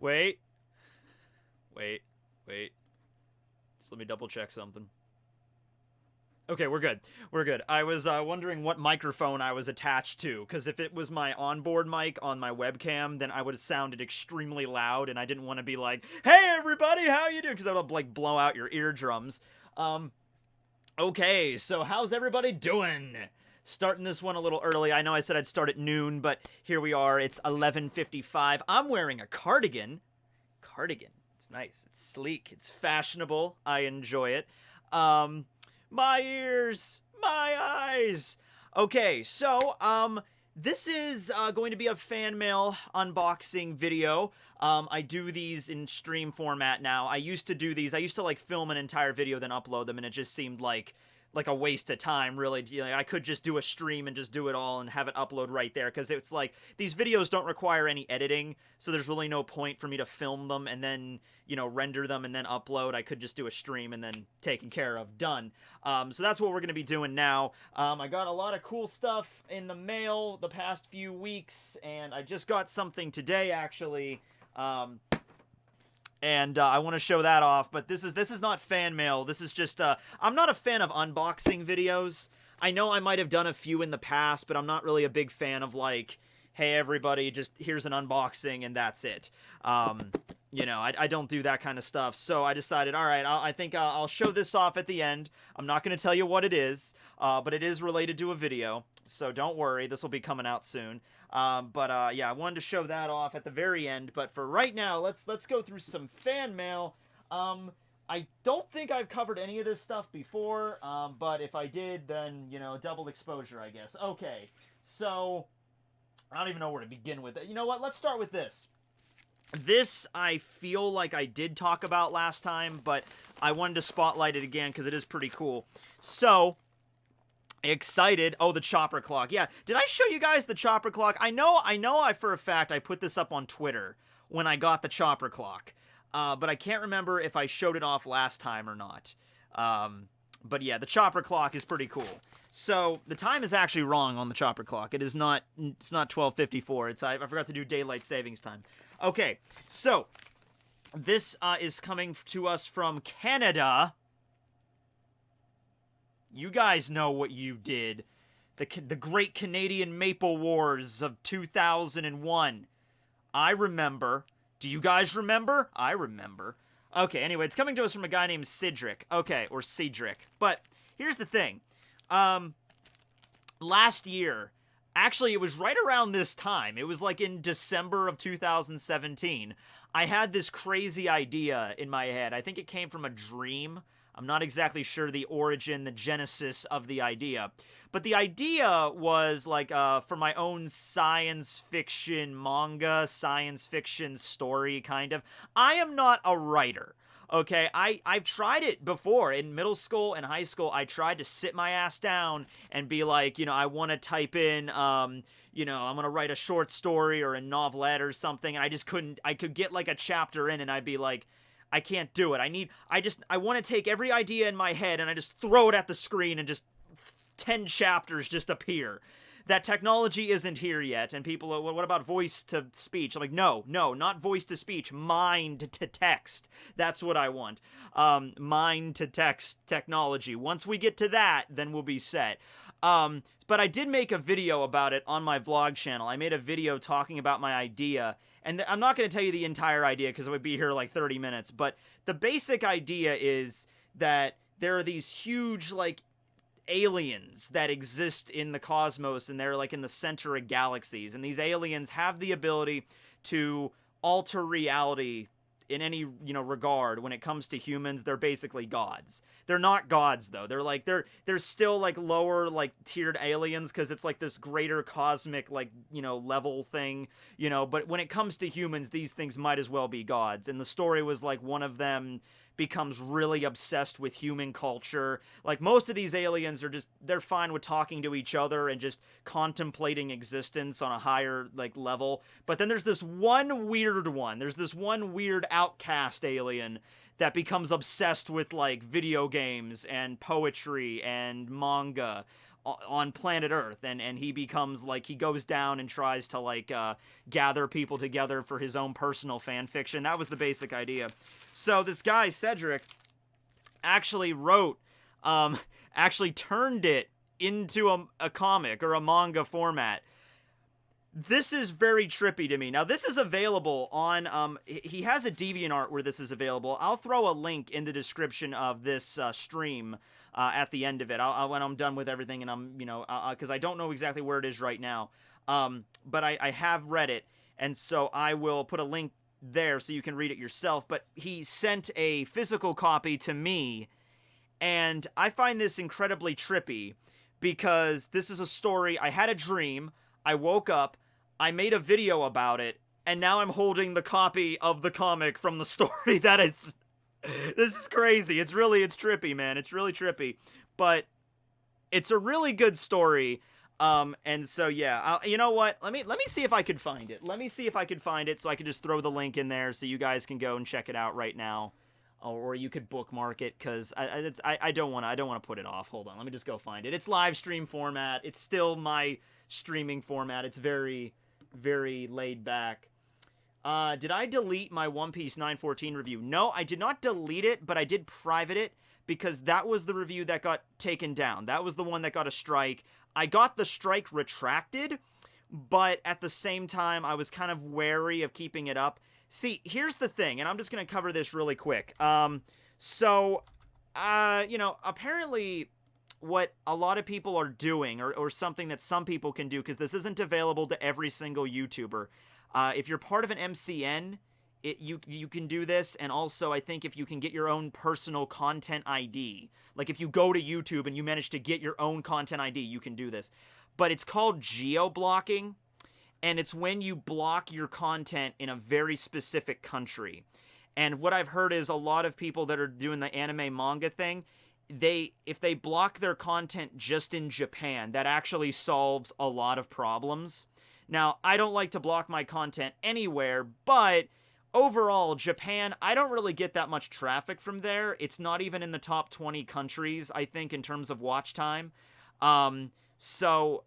Wait. Wait. Wait. Just let me double check something. Okay, we're good. We're good. I was wondering what microphone I was attached to, because if it was my onboard mic on my webcam, then I would have sounded extremely loud, and I didn't want to be like, "Hey, everybody, how you doing?" Because that would like blow out your eardrums. Okay, so how's everybody doing? Starting this one a little early. I know I said I'd start at noon, but here we are. It's 11:55. I'm wearing a cardigan. Cardigan. It's nice. It's sleek. It's fashionable. I enjoy it. My ears, my eyes. Okay, so this is going to be a fan mail unboxing video. I do these in stream format now. I used to do these. I used to like film an entire video then upload them, and it just seemed like a waste of time, really. You know, I could just do a stream and just do it all and have it upload right there, because it's like these videos don't require any editing, so there's really no point for me to film them and then, you know, render them and then upload. I could just do a stream and then taken care of, done. So that's what we're going to be doing now. I got a lot of cool stuff in the mail the past few weeks, and I just got something today, actually. And I want to show that off, but this is not fan mail. This is just, I'm not a fan of unboxing videos. I know I might have done a few in the past, but I'm not really a big fan of, like, hey, everybody, just here's an unboxing and that's it. You know, I don't do that kind of stuff, so I decided, all right, I think I'll show this off at the end. I'm not going to tell you what it is, but it is related to a video, so don't worry, this will be coming out soon. Yeah, I wanted to show that off at the very end, but for right now, let's go through some fan mail. I don't think I've covered any of this stuff before, but if I did, then, you know, double exposure, I guess. Okay, so I don't even know where to begin with it. You know what, let's start with this. This, I feel like I did talk about last time, but I wanted to spotlight it again because it is pretty cool. So, excited. Oh, the chopper clock. Yeah, did I show you guys the chopper clock? I know for a fact I put this up on Twitter when I got the chopper clock. But I can't remember if I showed it off last time or not. But yeah, the chopper clock is pretty cool. So, the time is actually wrong on the chopper clock. It's not 12:54. I forgot to do daylight savings time. Okay, so this is coming to us from Canada. You guys know what you did. The Great Canadian Maple Wars of 2001. I remember. Do you guys remember? I remember. Okay, anyway, it's coming to us from a guy named Cedric. Okay, or Cedric. But here's the thing. Last year, actually, it was right around this time. It was like in December of 2017. I had this crazy idea in my head. I think it came from a dream. I'm not exactly sure the origin, the genesis of the idea. But the idea was like for my own science fiction manga, science fiction story, kind of. I am not a writer. Okay, I've tried it before. In middle school and high school, I tried to sit my ass down and be like, you know, I want to type in, you know, I'm going to write a short story or a novelette or something, and I just couldn't. I could get like a chapter in, and I'd be like, I can't do it. I want to take every idea in my head, and I just throw it at the screen, and just 10 chapters just appear. That technology isn't here yet, and people are, well, what about voice to speech? I'm like, no, not voice to speech, mind to text. That's what I want. Mind to text technology. Once we get to that, then we'll be set. But I did make a video about it on my vlog channel. I made a video talking about my idea, and I'm not going to tell you the entire idea because it would be here like 30 minutes, but the basic idea is that there are these huge, like, aliens that exist in the cosmos, and they're like in the center of galaxies, and these aliens have the ability to alter reality in any, you know, regard. When it comes to humans, they're basically gods. They're not gods though. They're still like lower, like, tiered aliens, because it's like this greater cosmic, like, you know, level thing, you know. But when it comes to humans, these things might as well be gods. And the story was like one of them becomes really obsessed with human culture. Like, most of these aliens are just, they're fine with talking to each other and just contemplating existence on a higher, like, level. But then there's this one weird one. There's this one weird outcast alien that becomes obsessed with, like, video games and poetry and manga. on planet Earth, and he becomes like, he goes down and tries to like gather people together for his own personal fan fiction. That was the basic idea. So this guy Cedric actually wrote, actually turned it into a comic or a manga format. This is very trippy to me. Now, this is available on, he has a DeviantArt where this is available. I'll throw a link in the description of this stream at the end of it. When I'm done with everything, and I'm, you know, because I don't know exactly where it is right now. But I have read it, and so I will put a link there so you can read it yourself. But he sent a physical copy to me, and I find this incredibly trippy because this is a story. I had a dream. I woke up. I made a video about it, and now I'm holding the copy of the comic from the story. That is, this is crazy. It's trippy, man. It's really trippy, but it's a really good story. And so, yeah, you know what? Let me see if I could find it. Let me see if I could find it so I could just throw the link in there so you guys can go and check it out right now. Or you could bookmark it, because I don't want to put it off. Hold on, let me just go find it. It's live stream format. It's still my streaming format. It's very, very laid back. Did I delete my One Piece 914 review? No, I did not delete it, but I did private it, because that was the review that got taken down. That was the one that got a strike. I got the strike retracted, but at the same time, I was kind of wary of keeping it up. See, here's the thing, and I'm just going to cover this really quick. You know, apparently what a lot of people are doing, or something that some people can do, because this isn't available to every single YouTuber. If you're part of an MCN, you can do this, and also I think if you can get your own personal content ID, like if you go to YouTube and you manage to get your own content ID, you can do this. But it's called geo-blocking. And it's when you block your content in a very specific country. And what I've heard is a lot of people that are doing the anime manga thing, if they block their content just in Japan, that actually solves a lot of problems. Now, I don't like to block my content anywhere, but overall, Japan, I don't really get that much traffic from there. It's not even in the top 20 countries, I think, in terms of watch time. So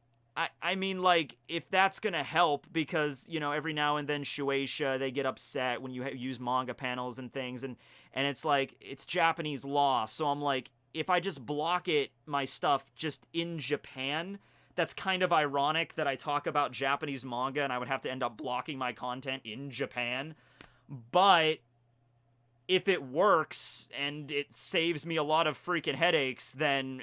I mean, like, if that's gonna help, because, you know, every now and then Shueisha, they get upset when you use manga panels and things, and it's like, it's Japanese law, so I'm like, if I just block my stuff just in Japan, that's kind of ironic that I talk about Japanese manga and I would have to end up blocking my content in Japan, but if it works and it saves me a lot of freaking headaches, then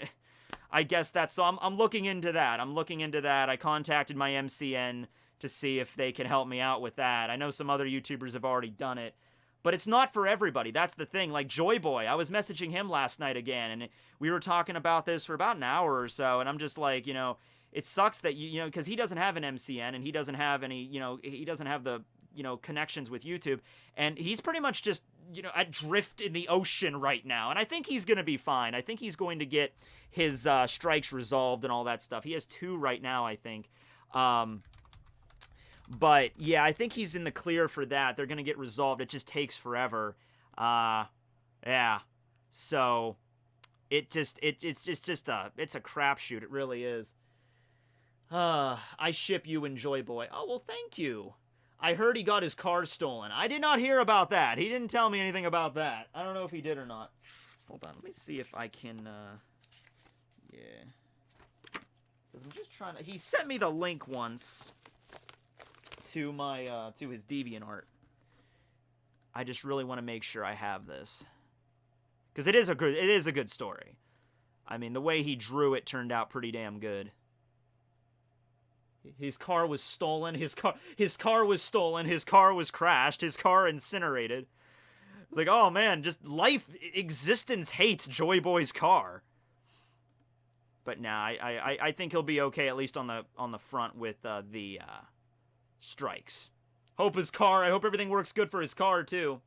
I guess that's, so I'm looking into that. I contacted my MCN to see if they can help me out with that. I know some other YouTubers have already done it, but it's not for everybody. That's the thing. Like Joy Boy, I was messaging him last night again, and we were talking about this for about an hour or so, and I'm just like, you know, it sucks that, you know, because he doesn't have an MCN, and he doesn't have any, you know, he doesn't have the, you know, connections with YouTube, and he's pretty much just, you know, adrift in the ocean right now, and I think he's going to be fine. I think he's going to get his strikes resolved and all that stuff. He has 2 right now, I think. But yeah, I think he's in the clear for that. They're going to get resolved. It just takes forever. Yeah. So it's a crapshoot. It really is. I ship you and Joy Boy. Oh, well, thank you. I heard he got his car stolen. I did not hear about that. He didn't tell me anything about that. I don't know if he did or not. Hold on. Let me see if I can, yeah. I'm just trying to... He sent me the link once to my, to his DeviantArt. I just really want to make sure I have this. Because it is a good story. I mean, the way he drew it turned out pretty damn good. His car was stolen. His car was stolen. His car was crashed. His car incinerated. It's like, oh man, just life, existence hates Joy Boy's car. But nah, I think he'll be okay, at least on the front with the strikes. I hope everything works good for his car too.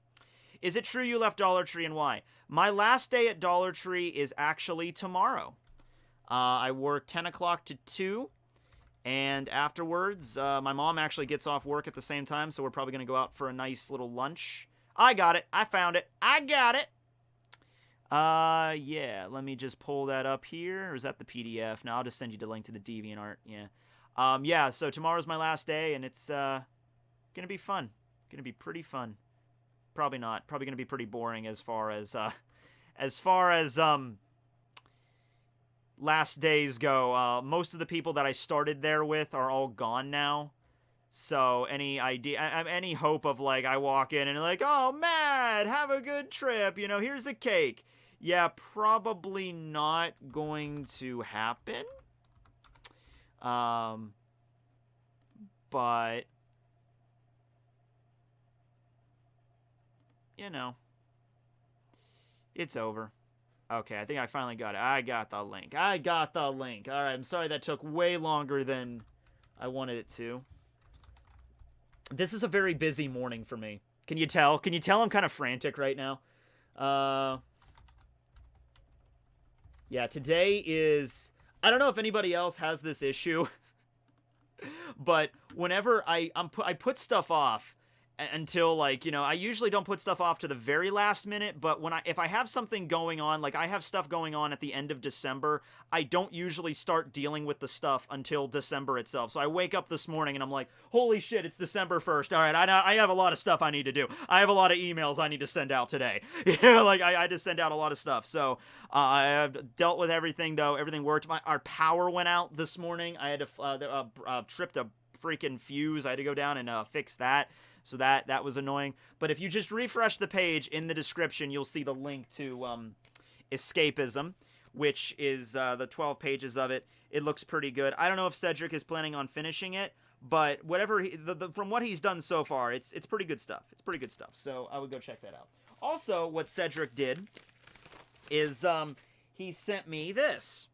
Is it true you left Dollar Tree, and why? My last day at Dollar Tree is actually tomorrow. I work 10 o'clock to 2. And afterwards, my mom actually gets off work at the same time, so we're probably going to go out for a nice little lunch. I got it. I found it. I got it. Yeah, let me just pull that up here. Or is that the PDF? No, I'll just send you the link to the DeviantArt. Yeah. Yeah, so tomorrow's my last day, and it's, gonna be fun. Gonna be pretty fun. Probably not. Probably gonna be pretty boring as far as last days go. Most of the people that I started there with are all gone now. So any idea, any hope of like I walk in and like, oh, Matt, have a good trip. You know, here's a cake. Yeah, probably not going to happen. But you know, it's over. Okay, I think I finally got it. I got the link. All right, I'm sorry that took way longer than I wanted it to. This is a very busy morning for me. Can you tell? Can you tell I'm kind of frantic right now? Yeah, today is... I don't know if anybody else has this issue, but whenever I put stuff off until, like, you know, I usually don't put stuff off to the very last minute, but if I have something going on, like I have stuff going on at the end of December, I don't usually start dealing with the stuff until December itself. So I wake up this morning and I'm like, holy shit, it's December 1st. All right, I have a lot of stuff I need to do. I have a lot of emails I need to send out today. You know, like I just send out a lot of stuff. So I have dealt with everything, though. Everything worked. Our power went out this morning. I had to tripped a freaking fuse. I had to go down and fix that. So that was annoying. But if you just refresh the page in the description, you'll see the link to Escapism, which is the 12 pages of it. It looks pretty good. I don't know if Cedric is planning on finishing it, but whatever from what he's done so far, it's pretty good stuff. It's pretty good stuff. So I would go check that out. Also, what Cedric did is he sent me this.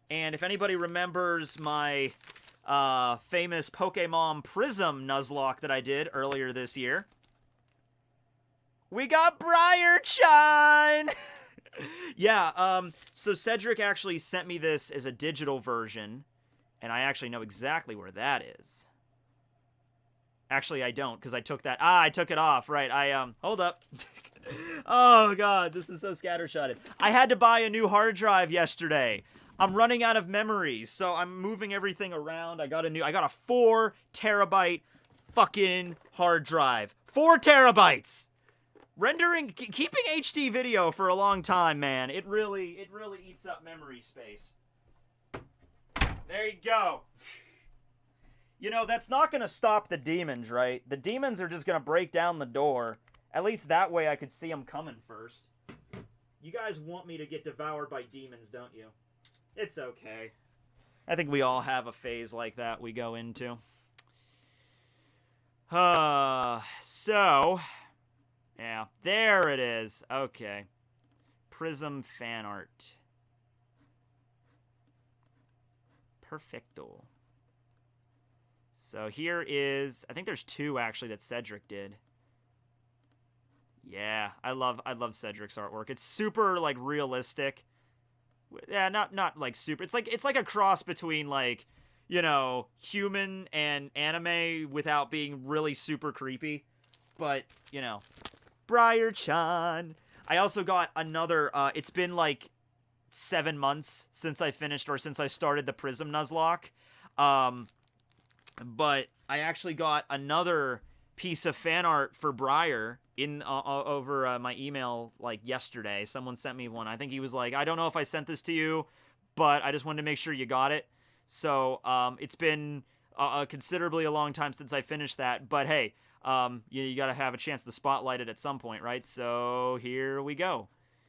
And if anybody remembers my famous Pokemon Prism Nuzlocke that I did earlier this year, we got Briarchine! Yeah, so Cedric actually sent me this as a digital version, and I actually know exactly where that is. Actually, I don't, because I took that... I took it off, right. Hold up. Oh, God, this is so scattershotted. I had to buy a new hard drive yesterday. I'm running out of memories, so I'm moving everything around. I got a 4 terabyte fucking hard drive. 4 terabytes! Keeping HD video for a long time, man. It really eats up memory space. There you go. You know, that's not gonna stop the demons, right? The demons are just gonna break down the door. At least that way I could see them coming first. You guys want me to get devoured by demons, don't you? It's okay. I think we all have a phase like that we go into. So, yeah, there it is. Okay. Prism fan art. Perfecto. So here is, I think there's 2 actually that Cedric did. Yeah, I love Cedric's artwork. It's super like realistic. Yeah, not like super. It's like a cross between, like, you know, human and anime without being really super creepy. But, you know, Briarchine. I also got another, it's been like 7 months since I finished, or since I started the Prism Nuzlocke. But I actually got another piece of fan art for Briar in over my email like yesterday. Someone sent me one. I think he was like, I don't know if I sent this to you, but I just wanted to make sure you got it. So it's been considerably a long time since I finished that, but hey, you gotta have a chance to spotlight it at some point, right? So here we go.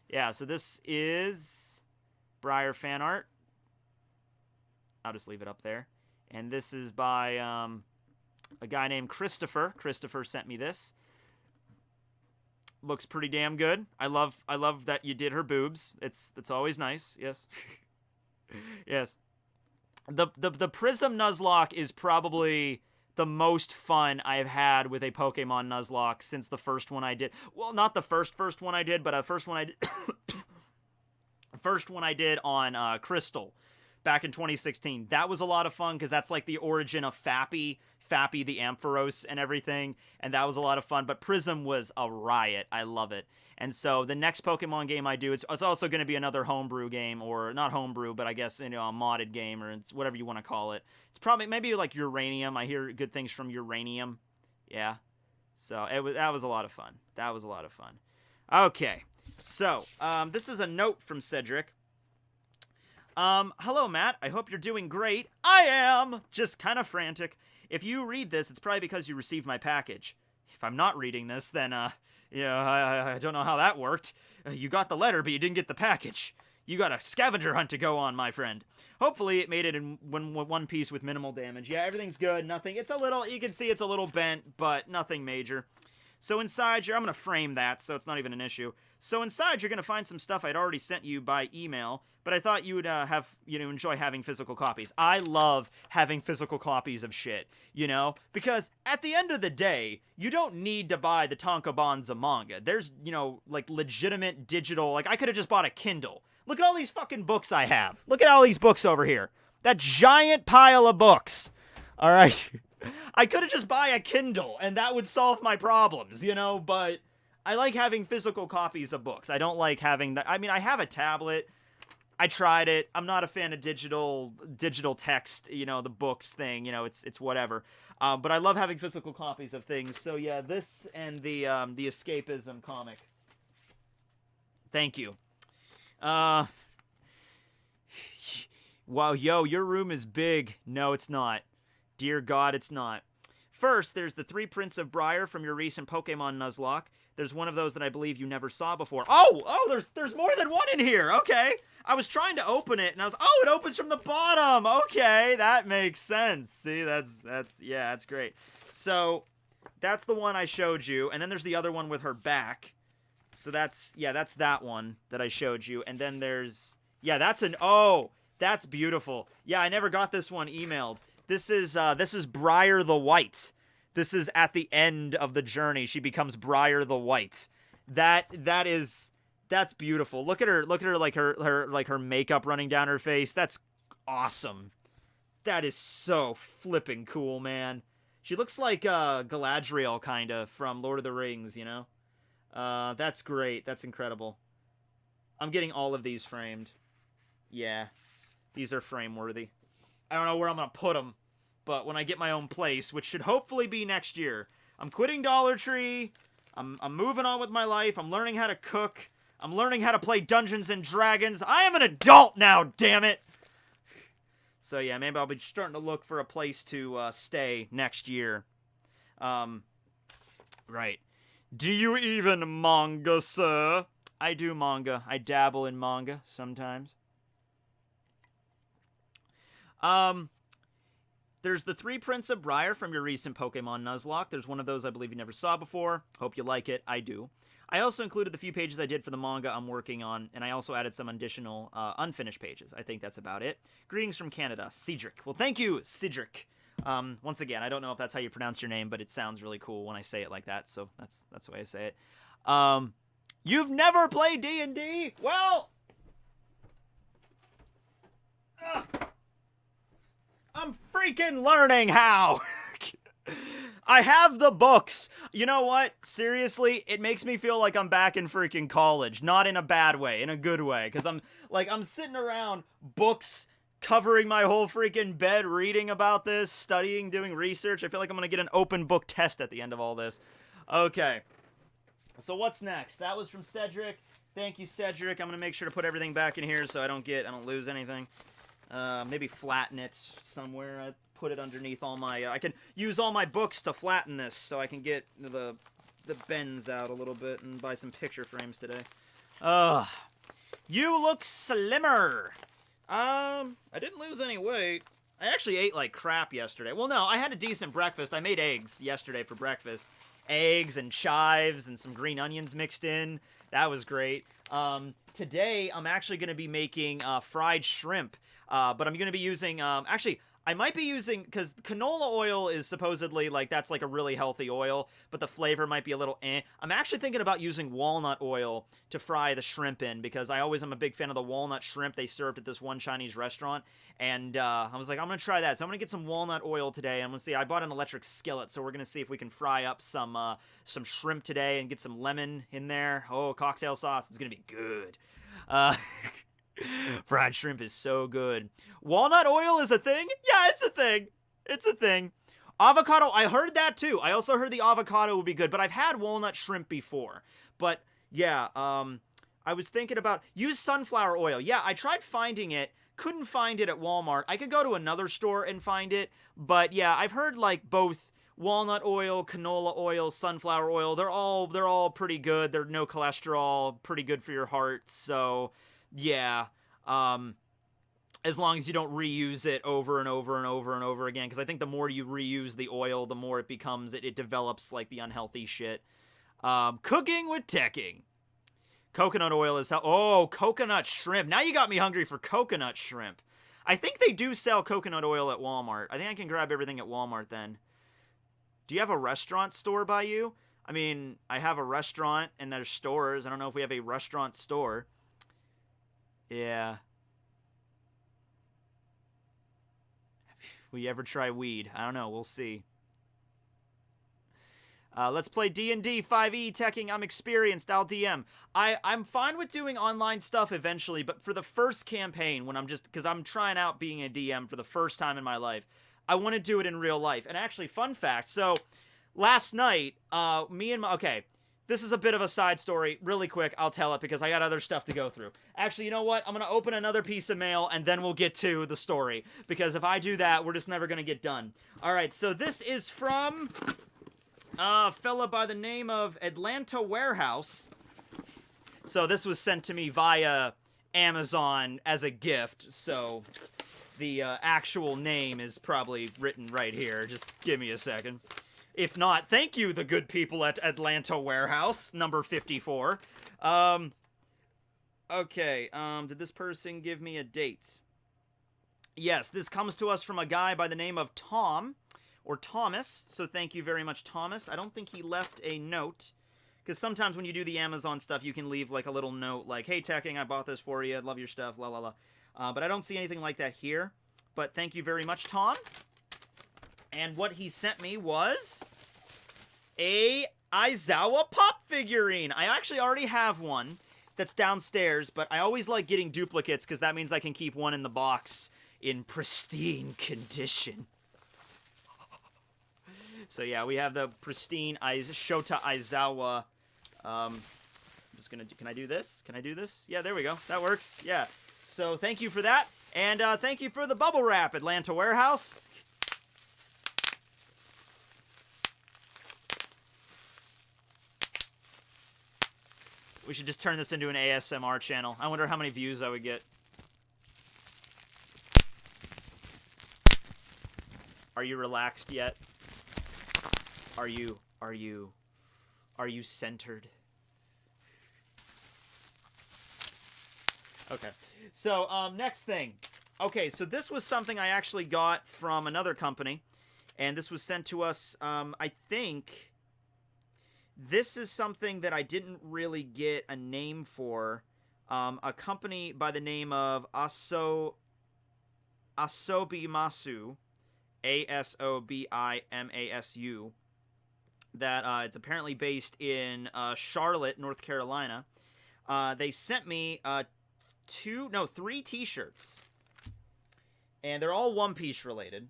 Yeah, so this is Briar fan art. I'll just leave it up there. And this is by a guy named Christopher. Christopher sent me this. Looks pretty damn good. I love that you did her boobs. It's always nice. Yes. Yes. The Prism Nuzlocke is probably the most fun I've had with a Pokemon Nuzlocke since the first one I did. Well, not the first one I did, but the first one I did first one I did on Crystal. back in 2016. That was a lot of fun because that's like the origin of Fappy the Ampharos and everything, and that was a lot of fun. But Prism was a riot. I love it. And so the next Pokemon game I do, it's also going to be another homebrew game, or not homebrew, but I guess, you know, a modded game, or it's whatever you want to call it. It's probably maybe like Uranium. I hear good things from Uranium. Yeah. So that was a lot of fun. That was a lot of fun. Okay. So, this is a note from Cedric. Hello, Matt. I hope you're doing great. I am! Just kind of frantic. If you read this, it's probably because you received my package. If I'm not reading this, then, I don't know how that worked. You got the letter, but you didn't get the package. You got a scavenger hunt to go on, my friend. Hopefully, it made it in one piece with minimal damage. Yeah, everything's good. Nothing. It's a little, you can see it's a little bent, but nothing major. So inside here, I'm going to frame that, so it's not even an issue. So inside, you're going to find some stuff I'd already sent you by email, but I thought you would enjoy having physical copies. I love having physical copies of shit, because at the end of the day, you don't need to buy the Tankobonza manga. There's, like legitimate digital, like I could have just bought a Kindle. Look at all these fucking books I have. Look at all these books over here. That giant pile of books. All right. I could have just buy a Kindle, and that would solve my problems, but I like having physical copies of books. I don't like having I mean, I have a tablet. I tried it. I'm not a fan of digital text, the books thing, it's whatever. But I love having physical copies of things. So yeah, this and the Escapism comic. Thank you. Wow, yo, your room is big. No, it's not. Dear God, it's not. First, there's the 3 Prints of Briar from your recent Pokemon Nuzlocke. There's one of those that I believe you never saw before. Oh, there's more than one in here. Okay. I was trying to open it, and it opens from the bottom. Okay, that makes sense. See, that's great. So, that's the one I showed you, and then there's the other one with her back. So that's that one that I showed you, and then there's, that's beautiful. Yeah, I never got this one emailed. This is Briar the White. This is at the end of the journey. She becomes Briar the White. That's beautiful. Look at her like her makeup running down her face. That's awesome. That is so flipping cool, man. She looks like Galadriel kinda from Lord of the Rings, That's great. That's incredible. I'm getting all of these framed. Yeah. These are frame worthy. I don't know where I'm going to put them, but when I get my own place, which should hopefully be next year. I'm quitting Dollar Tree. I'm moving on with my life. I'm learning how to cook. I'm learning how to play Dungeons and Dragons. I am an adult now, damn it. So yeah, maybe I'll be starting to look for a place to stay next year. Right. Do you even manga, sir? I do manga. I dabble in manga sometimes. There's the 3 Prints of Briar from your recent Pokemon Nuzlocke. There's one of those I believe you never saw before. Hope you like it. I do. I also included the few pages I did for the manga I'm working on, and I also added some additional unfinished pages. I think that's about it. Greetings from Canada, Cedric. Well, thank you, Cedric. Once again, I don't know if that's how you pronounce your name, but it sounds really cool when I say it like that, so that's the way I say it. You've never played D&D? Well... I'm freaking learning how. I have the books. You know what? Seriously, it makes me feel like I'm back in freaking college. Not in a bad way, in a good way. Because I'm sitting around books, covering my whole freaking bed, reading about this, studying, doing research. I feel like I'm going to get an open book test at the end of all this. Okay. So what's next? That was from Cedric. Thank you, Cedric. I'm going to make sure to put everything back in here so I don't lose anything. Maybe flatten it somewhere. I put it underneath all my... I can use all my books to flatten this, so I can get the bends out a little bit and buy some picture frames today. You look slimmer. I didn't lose any weight. I actually ate like crap yesterday. Well, no, I had a decent breakfast. I made eggs yesterday for breakfast. Eggs and chives and some green onions mixed in. That was great. Today, I'm actually going to be making fried shrimp. But I'm going to be using... actually, I might be using, because canola oil is supposedly, like, that's like a really healthy oil, but the flavor might be a little eh. I'm actually thinking about using walnut oil to fry the shrimp in, because I always am a big fan of the walnut shrimp they served at this one Chinese restaurant, and I was like, I'm going to try that, so I'm going to get some walnut oil today. I'm going to see, I bought an electric skillet, so we're going to see if we can fry up some shrimp today and get some lemon in there. Oh, cocktail sauce, it's going to be good. Fried shrimp is so good. Walnut oil is a thing? Yeah, it's a thing. It's a thing. Avocado, I heard that too. I also heard the avocado would be good, but I've had walnut shrimp before. But yeah, I was thinking about, use sunflower oil. Yeah, I tried finding it, couldn't find it at Walmart. I could go to another store and find it, but yeah, I've heard like both walnut oil, canola oil, sunflower oil, they're all pretty good. They're no cholesterol, pretty good for your heart. So, yeah, as long as you don't reuse it over and over and over and over again, because I think the more you reuse the oil, the more it becomes, it develops like the unhealthy shit. Cooking with Tekking. Coconut oil is oh, coconut shrimp. Now you got me hungry for coconut shrimp. I think they do sell coconut oil at Walmart. I think I can grab everything at Walmart then. Do you have a restaurant store by you? I mean, I have a restaurant and there's stores. I don't know if we have a restaurant store. Yeah. Will you ever try weed? I don't know. We'll see. Let's play D&D 5e Tekking. I'm experienced. I'll DM. I'm fine with doing online stuff eventually, but for the first campaign, when I'm just, because I'm trying out being a DM for the first time in my life, I want to do it in real life. And actually, fun fact, so last night, okay, this is a bit of a side story. Really quick, I'll tell it because I got other stuff to go through. Actually, you know what? I'm going to open another piece of mail and then we'll get to the story. Because if I do that, we're just never going to get done. All right, so this is from a fella by the name of Atlanta Warehouse. So this was sent to me via Amazon as a gift. So the actual name is probably written right here. Just give me a second. If not, thank you, the good people at Atlanta Warehouse, number 54. Okay, did this person give me a date? Yes, this comes to us from a guy by the name of Tom, or Thomas, so thank you very much, Thomas. I don't think he left a note, because sometimes when you do the Amazon stuff, you can leave, like, a little note, like, hey, Tekking, I bought this for you, love your stuff, la la la. But I don't see anything like that here, but thank you very much, Tom. And what he sent me was a Aizawa pop figurine. I actually already have one that's downstairs, but I always like getting duplicates because that means I can keep one in the box in pristine condition. So yeah, we have the pristine Shota Aizawa. I'm just gonna can I do this? Can I do this? Yeah, there we go. That works. Yeah. So thank you for that, and thank you for the bubble wrap, Atlanta Warehouse. We should just turn this into an ASMR channel. I wonder how many views I would get. Are you relaxed yet? Are you centered? Okay. So, next thing. Okay, so this was something I actually got from another company, and this was sent to us, I think. This is something that I didn't really get a name for. A company by the name of Asobimasu. Asobimasu. That it's apparently based in Charlotte, North Carolina. They sent me 3 t-shirts. And they're all One Piece related.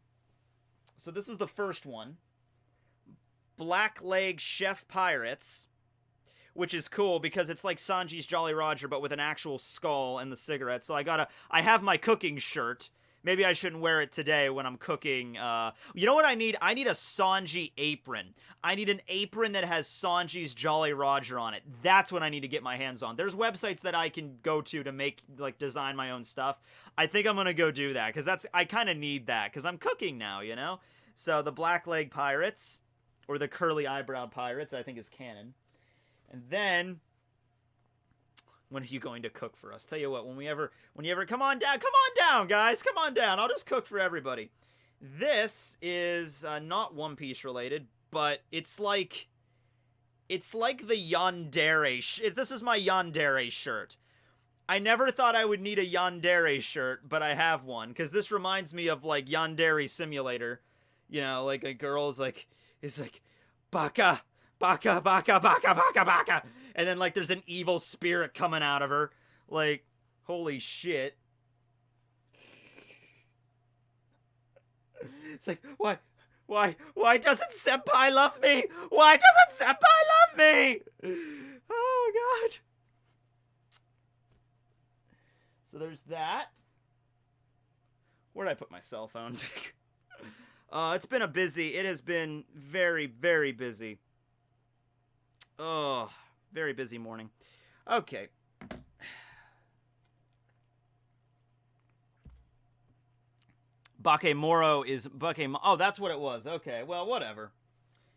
So this is the first one. Black Leg Chef Pirates, which is cool because it's like Sanji's Jolly Roger but with an actual skull and the cigarette. So I have my cooking shirt. Maybe I shouldn't wear it today when I'm cooking. You know what I need? I need a Sanji apron. I need an apron that has Sanji's Jolly Roger on it. That's what I need to get my hands on. There's websites that I can go to make, like, design my own stuff. I think I'm gonna go do that because I kind of need that because I'm cooking now, you know? So the Black Leg Pirates, or the Curly Eyebrow Pirates, I think is canon. And then, when are you going to cook for us? Tell you what, when you ever, come on down, guys, come on down. I'll just cook for everybody. This is not One Piece related, but it's like the yandere. This is my yandere shirt. I never thought I would need a yandere shirt, but I have one because this reminds me of like Yandere Simulator. You know, like a girl's like it's like baka baka baka baka baka baka, and then like there's an evil spirit coming out of her. Like holy shit. It's like, why doesn't Senpai love me? Why doesn't Senpai love me? Oh, God. So there's that. Where'd I put my cell phone? It's been it has been very, very busy. Oh, very busy morning. Okay. Bakemoro is oh, that's what it was. Okay, well, whatever.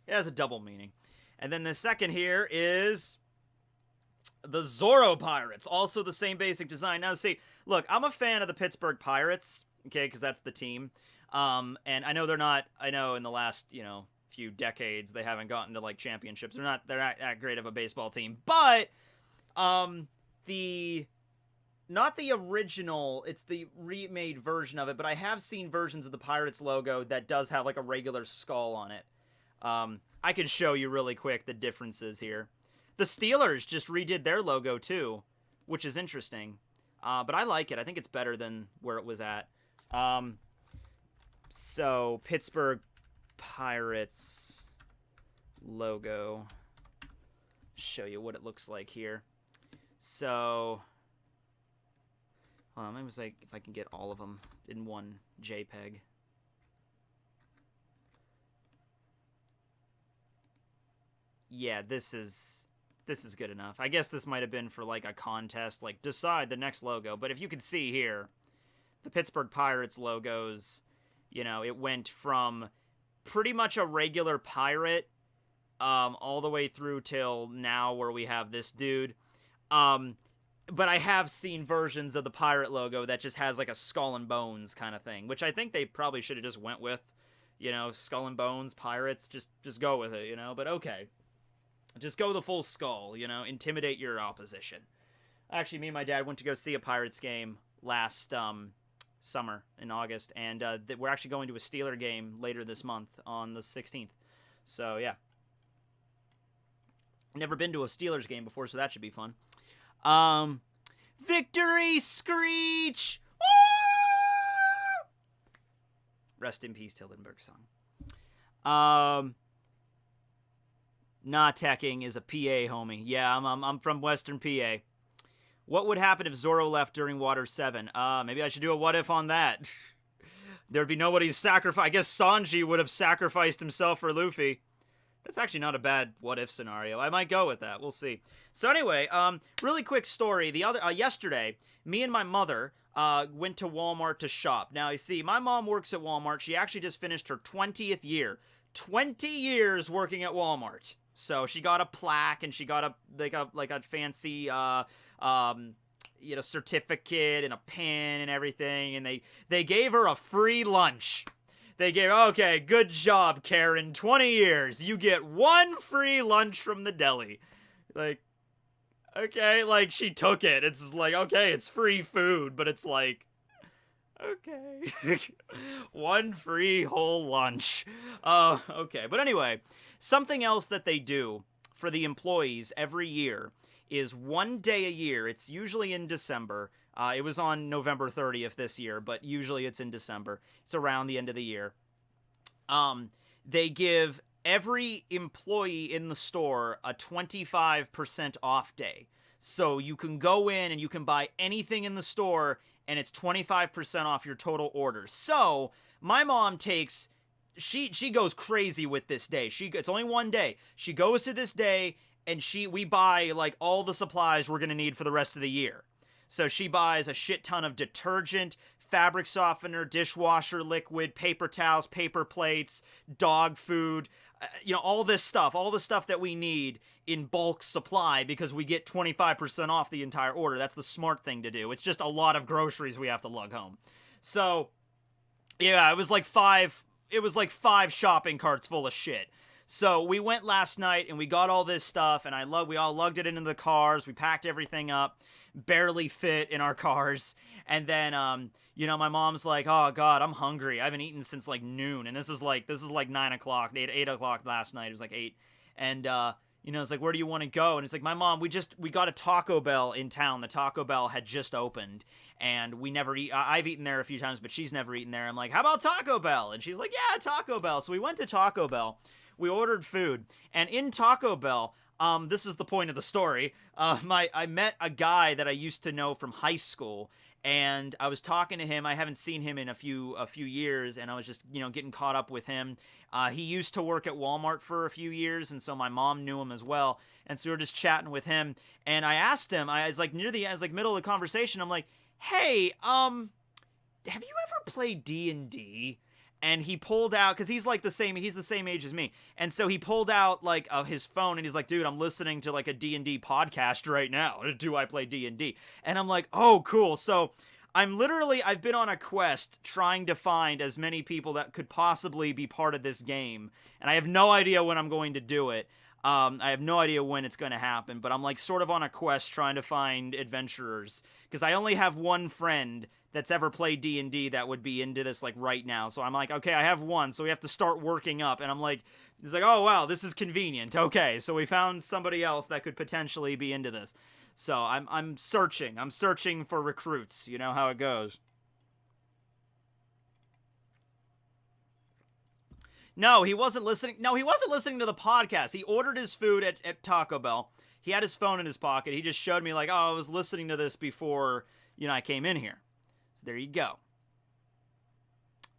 It has a double meaning. And then the second here is the Zorro Pirates, also the same basic design. Now, see, look, I'm a fan of the Pittsburgh Pirates, okay, because that's the team. And I know they're not. I know in the last few decades they haven't gotten to like championships. They're not that great of a baseball team, but not the original, it's the remade version of it, but I have seen versions of the Pirates logo that does have like a regular skull on it. I can show you really quick the differences here. The Steelers just redid their logo too, which is interesting. But I like it. I think it's better than where it was at. So, Pittsburgh Pirates logo. Show you what it looks like here. So... hold on, maybe it's like if I can get all of them in one JPEG. Yeah, this is good enough. I guess this might have been for like a contest, like decide the next logo. But if you can see here, the Pittsburgh Pirates logos, it went from pretty much a regular pirate all the way through till now where we have this dude. But I have seen versions of the pirate logo that just has like a skull and bones kind of thing, which I think they probably should have just went with, skull and bones, pirates, just go with it, but okay. Just go the full skull, intimidate your opposition. Actually, me and my dad went to go see a Pirates game last summer in August, and we're actually going to a Steeler game later this month on the 16th. So, yeah. Never been to a Steelers game before, so that should be fun. Victory Screech! Woo! Rest in peace, Tildenberg song. Nah, Tekking is a PA homie. Yeah, I'm from Western PA. What would happen if Zoro left during Water 7? Maybe I should do a what if on that. There'd be nobody's sacrifice. I guess Sanji would have sacrificed himself for Luffy. That's actually not a bad what-if scenario. I might go with that. We'll see. So anyway, really quick story. Yesterday, me and my mother went to Walmart to shop. Now, you see, my mom works at Walmart. She actually just finished her 20th year. 20 years working at Walmart. So she got a plaque and she got a fancy certificate and a pin and everything. And they gave her a free lunch. They gave, okay, good job, Karen. 20 years. You get one free lunch from the deli. Like, okay, like, she took it. It's like, okay, it's free food, but it's like, okay. One free whole lunch. Okay. But anyway, something else that they do for the employees every year is one day a year. It's usually in December. It was on November 30th this year, but usually it's in December. It's around the end of the year. They give every employee in the store a 25% off day. So you can go in and you can buy anything in the store, and it's 25% off your total order. So my mom takes... She goes crazy with this day. It's only one day. She goes to this day, and we buy, like, all the supplies we're going to need for the rest of the year. So she buys a shit ton of detergent, fabric softener, dishwasher liquid, paper towels, paper plates, dog food, all this stuff, all the stuff that we need in bulk supply because we get 25% off the entire order. That's the smart thing to do. It's just a lot of groceries we have to lug home. So Yeah, it was like five. It was like five shopping carts full of shit. So we went last night and we got all this stuff, and we all lugged it into the cars. We packed everything up, barely fit in our cars, and then my mom's like, "Oh God, I'm hungry. I haven't eaten since like noon, and this is like 9 o'clock, 8 o'clock last night. It was like 8, and it's like, where do you want to go? And it's like, my mom, we got a Taco Bell in town. The Taco Bell had just opened, and we never eat. I've eaten there a few times, but she's never etten there. I'm like, how about Taco Bell? And she's like, yeah, Taco Bell. So we went to Taco Bell. We ordered food, and in Taco Bell, this is the point of the story. I met a guy that I used to know from high school, and I was talking to him. I haven't seen him in a few years, and I was just getting caught up with him. He used to work at Walmart for a few years, and so my mom knew him as well. And so we were just chatting with him, and I asked him. I was like middle of the conversation. I'm like, hey, have you ever played D&D? And he pulled out, because he's the same age as me, and so he pulled out his phone, and he's like, dude, I'm listening to like a D&D podcast right now. Do I play D&D? And I'm like, oh, cool. So I've been on a quest trying to find as many people that could possibly be part of this game, and I have no idea when I'm going to do it. I have no idea when it's going to happen, but I'm like sort of on a quest trying to find adventurers, because I only have one friend that's ever played D&D that would be into this like right now. So I'm like, okay, I have one, so we have to start working up. And I'm like, it's like, oh wow, this is convenient. Okay, so we found somebody else that could potentially be into this. So I'm searching for recruits. You know how it goes. No, he wasn't listening. No, he wasn't listening to the podcast. He ordered his food at Taco Bell. He had his phone in his pocket. He just showed me like, oh, I was listening to this before, I came in here. So there you go.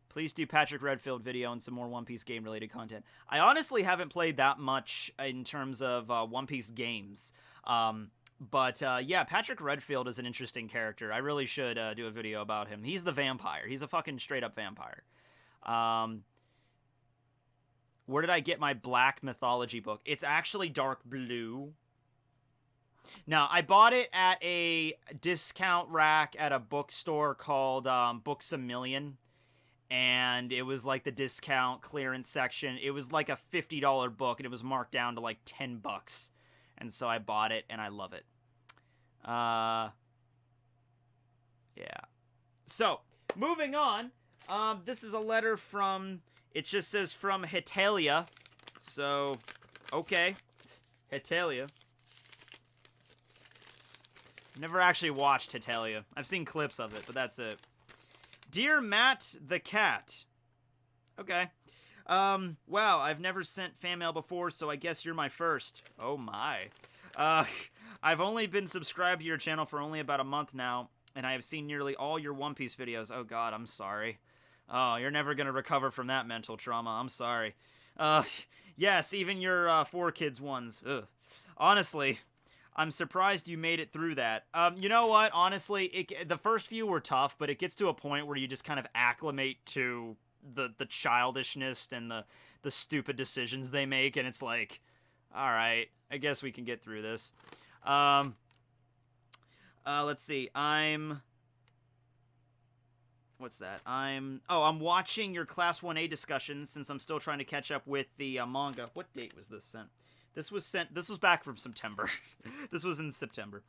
Please do Patrick Redfield video and some more One Piece game related content. I honestly haven't played that much in terms of One Piece games. But yeah, Patrick Redfield is an interesting character. I really should do a video about him. He's the vampire. He's a fucking straight up vampire. Where did I get my Black Mythology book? It's actually dark blue. Now, I bought it at a discount rack at a bookstore called Books A Million, and it was like the discount clearance section. It was like a $50 book, and it was marked down to like $10. And so I bought it, and I love it. Yeah. So, moving on. This is a letter from... It just says from Hetalia. So, okay. Hetalia. Never actually watched Hetalia. I've seen clips of it, but that's it. Dear Matt the Cat. Okay. Wow, I've never sent fan mail before, so I guess you're my first. Oh my. I've only been subscribed to your channel for only about a month now, and I have seen nearly all your One Piece videos. Oh god, I'm sorry. Oh, you're never gonna recover from that mental trauma. I'm sorry. Yes, even your 4Kids ones. Ugh. Honestly, I'm surprised you made it through that. You know what? Honestly, the first few were tough, but it gets to a point where you just kind of acclimate to the childishness and the stupid decisions they make, and it's like, all right, I guess we can get through this. Let's see. What's that? I'm watching your Class 1A discussions since I'm still trying to catch up with the manga. What date was this sent? This was back from September. This was in September.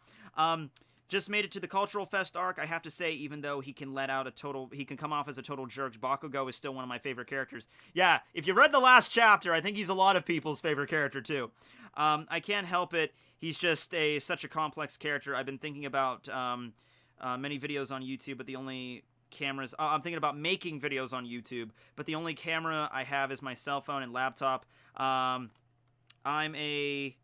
Just made it to the Cultural Fest arc. I have to say, even though he can come off as a total jerk, Bakugo is still one of my favorite characters. Yeah, if you read the last chapter, I think he's a lot of people's favorite character too. I can't help it. He's just such a complex character. I've been thinking about many videos on YouTube, but the only cameras I'm thinking about making videos on YouTube, but the only camera I have is my cell phone and laptop. I'm a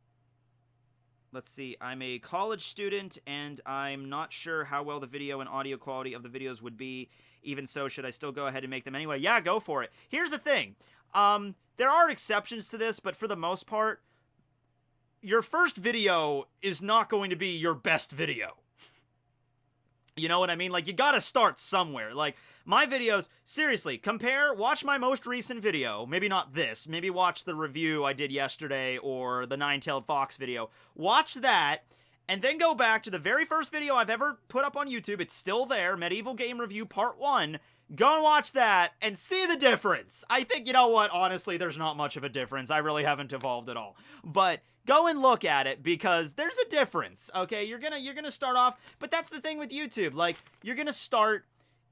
college student, and I'm not sure how well the video and audio quality of the videos would be. Even so, should I still go ahead and make them anyway? Yeah, go for it. Here's the thing. There are exceptions to this, but for the most part, your first video is not going to be your best video. You know what I mean? Like, you gotta start somewhere. Like, my videos, seriously, watch my most recent video. Maybe not this. Maybe watch the review I did yesterday or the Nine-Tailed Fox video. Watch that, and then go back to the very first video I've ever put up on YouTube. It's still there, Medieval Game Review Part 1. Go and watch that and see the difference. I think, you know what, honestly, there's not much of a difference. I really haven't evolved at all. But go and look at it because there's a difference, okay? You're gonna start off, but that's the thing with YouTube. Like, you're gonna start,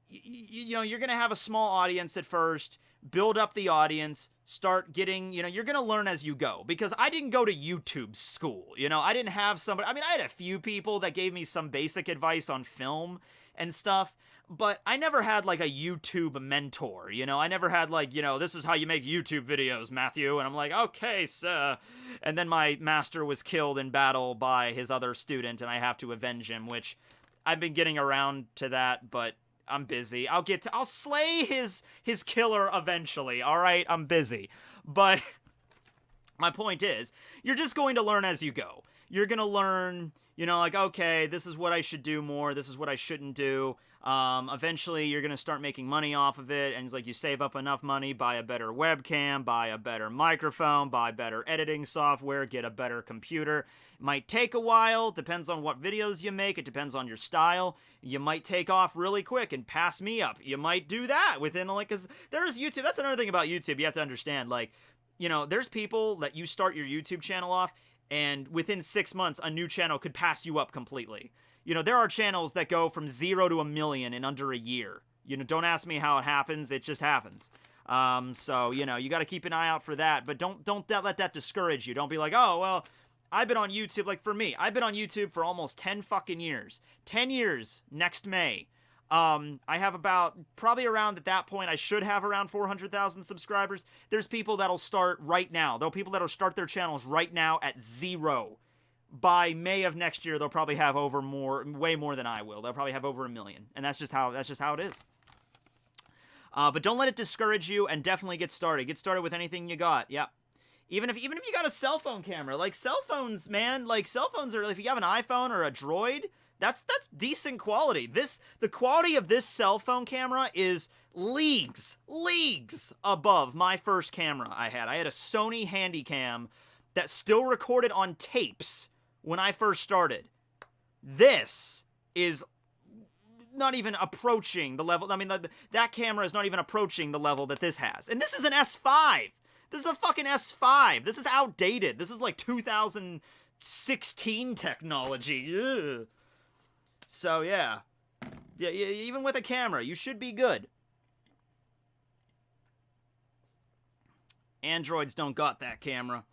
you know, you're gonna have a small audience at first, build up the audience, start getting, you know, you're gonna learn as you go. Because I didn't go to YouTube school, you know? I didn't have somebody, I mean, I had a few people that gave me some basic advice on film and stuff, but I never had, like, a YouTube mentor, you know? I never had, like, you know, this is how you make YouTube videos, Matthew. And I'm like, okay, sir. And then my master was killed in battle by his other student, and I have to avenge him, which I've been getting around to that, but I'm busy. I'll slay his killer eventually, all right? I'm busy. But my point is, you're just going to learn as you go. You're going to learn, you know, like, okay, this is what I should do more, this is what I shouldn't do. Eventually you're gonna start making money off of it, and it's like you save up enough money, buy a better webcam, buy a better microphone, buy better editing software, get a better computer. It might take a while, depends on what videos you make, it depends on your style. You might take off really quick and pass me up. You might do that within, like, cause there's YouTube, that's another thing about YouTube you have to understand, like, you know, there's people that you start your YouTube channel off, and within 6 months, a new channel could pass you up completely. You know, there are channels that go from 0 to 1 million in under a year. You know, don't ask me how it happens. It just happens. So, you know, you got to keep an eye out for that. But don't let that discourage you. Don't be like, oh, well, I've been on YouTube. Like, for me, I've been on YouTube for almost 10 fucking years. 10 years next May. I have about, probably around at that point, I should have around 400,000 subscribers. There's people that'll start right now. There are people that'll start their channels right now at 0. By May of next year, they'll probably have way more than I will. They'll probably have over 1 million, and that's just how it is. But don't let it discourage you, and definitely get started. Get started with anything you got. Yep. Even if you got a cell phone camera, like cell phones, man, like cell phones are. If you have an iPhone or a Droid, that's decent quality. The quality of this cell phone camera is leagues above my first camera I had. I had a Sony Handycam that still recorded on tapes when I first started. This is not even approaching the level. I mean, that camera is not even approaching the level that this has. And this is an S5. This is a fucking S5. This is outdated. This is like 2016 technology. Ugh. So, yeah. Yeah, even with a camera, you should be good. Androids don't got that camera.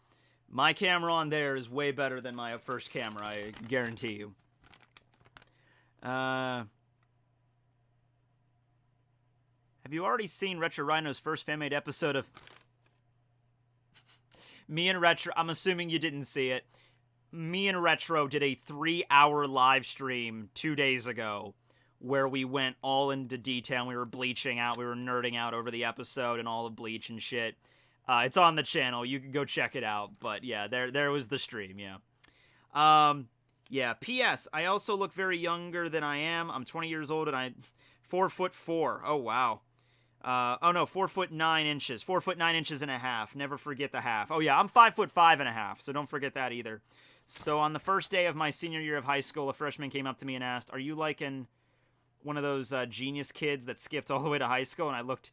My camera on there is way better than my first camera, I guarantee you. Have you already seen Retro Rhino's first fan-made episode of... Me and Retro... I'm assuming you didn't see it. Me and Retro did a 3-hour live stream 2 days ago where we went all into detail. We were bleaching out. We were nerding out over the episode and all the Bleach and shit. It's on the channel. You can go check it out. But yeah, there was the stream, yeah. Yeah, P.S. I also look very younger than I am. I'm 20 years old and I'm 4'4". Oh, wow. Oh no, 4'9". 4'9" and a half. Never forget the half. Oh yeah, I'm 5'5" and a half, so don't forget that either. So on the first day of my senior year of high school, a freshman came up to me and asked, "Are you like one of those genius kids that skipped all the way to high school?" And I looked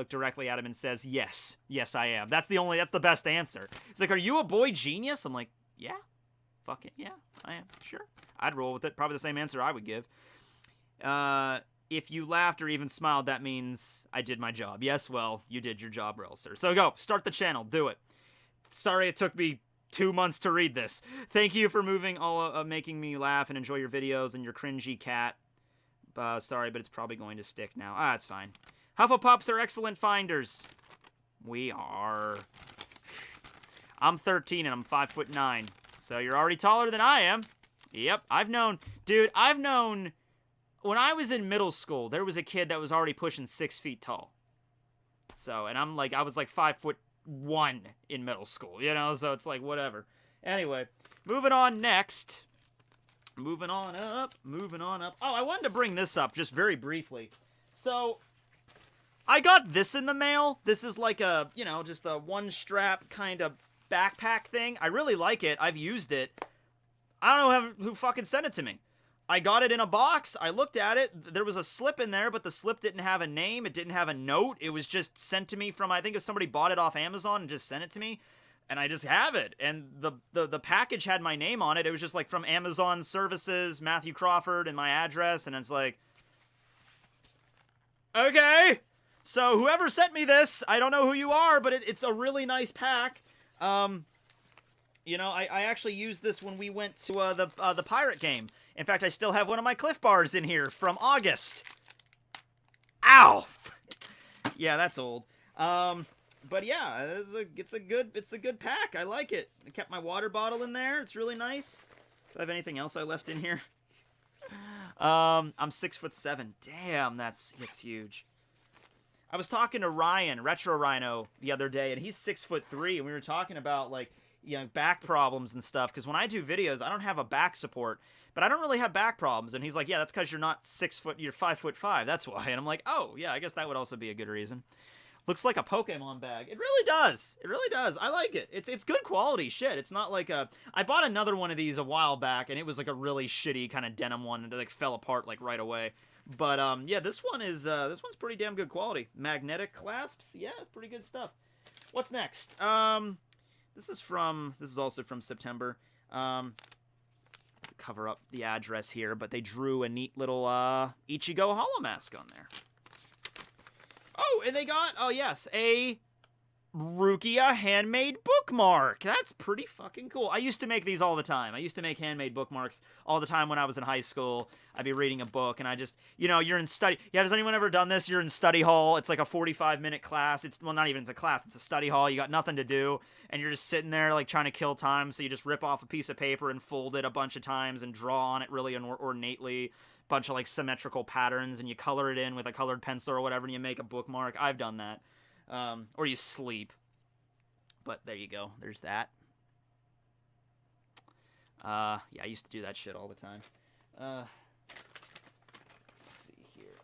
directly at him and says, "Yes, I am." That's the best answer. He's like, "Are you a boy genius?" I'm like, "Yeah, fucking yeah, I am. Sure, I'd roll with it." Probably the same answer I would give. If you laughed or even smiled, that means I did my job. Yes, well, you did your job, Rel, sir. So go, start the channel, do it. Sorry it took me 2 months to read this. Thank you for making me laugh and enjoy your videos and your cringy cat. Sorry, but it's probably going to stick now. It's fine. Hufflepuffs are excellent finders. We are. I'm 13 and I'm 5'9". So you're already taller than I am. Yep, Dude, I've known... When I was in middle school, there was a kid that was already pushing 6 feet tall. So, and I was like 5'1" in middle school, you know? So it's like, whatever. Anyway, moving on next. Moving on up. Oh, I wanted to bring this up just very briefly. So, I got this in the mail. This is like a, just a one-strap kind of backpack thing. I really like it. I've used it. I don't know who fucking sent it to me. I got it in a box. I looked at it. There was a slip in there, but the slip didn't have a name. It didn't have a note. It was just sent to me from, I think if somebody bought it off Amazon and just sent it to me. And I just have it. And the package had my name on it. It was just like from Amazon Services, Matthew Crawford, and my address. And it's like, okay. So whoever sent me this, I don't know who you are, but it's a really nice pack. You know, I actually used this when we went to the pirate game. In fact, I still have one of my Cliff Bars in here from August. Ow! Yeah, that's old. But yeah, it's a good pack. I like it. I kept my water bottle in there. It's really nice. Do I have anything else I left in here? I'm 6'7". Damn, it's huge. I was talking to Ryan, Retro Rhino, the other day, and he's 6'3", and we were talking about, like, you know, back problems and stuff, because when I do videos, I don't have a back support, but I don't really have back problems, and he's like, yeah, that's because you're not 6 foot, you're 5'5", that's why, and I'm like, oh, yeah, I guess that would also be a good reason. Looks like a Pokemon bag. It really does. It really does. I like it. It's good quality shit. It's not like a... I bought another one of these a while back, and it was like a really shitty kind of denim one, and it like fell apart like right away. But yeah, this one's pretty damn good quality. Magnetic clasps, yeah, pretty good stuff. What's next? This is also from September. Cover up the address here, but they drew a neat little Ichigo Hollow Mask on there. Oh, and they got, oh yes, a Rukia handmade bookmark. That's pretty fucking cool. I used to make these all the time. I used to make handmade bookmarks all the time when I was in high school. I'd be reading a book, and I just, you know, you're in study. Yeah, has anyone ever done this? You're in study hall. It's like a 45-minute class. It's, well, not even it's a class. It's a study hall. You got nothing to do, and you're just sitting there, like, trying to kill time, so you just rip off a piece of paper and fold it a bunch of times and draw on it really ornately. Bunch of like symmetrical patterns, and you color it in with a colored pencil or whatever, and you make a bookmark. I've done that. Or you sleep. But there you go. There's that. Yeah, I used to do that shit all the time. Let's see here.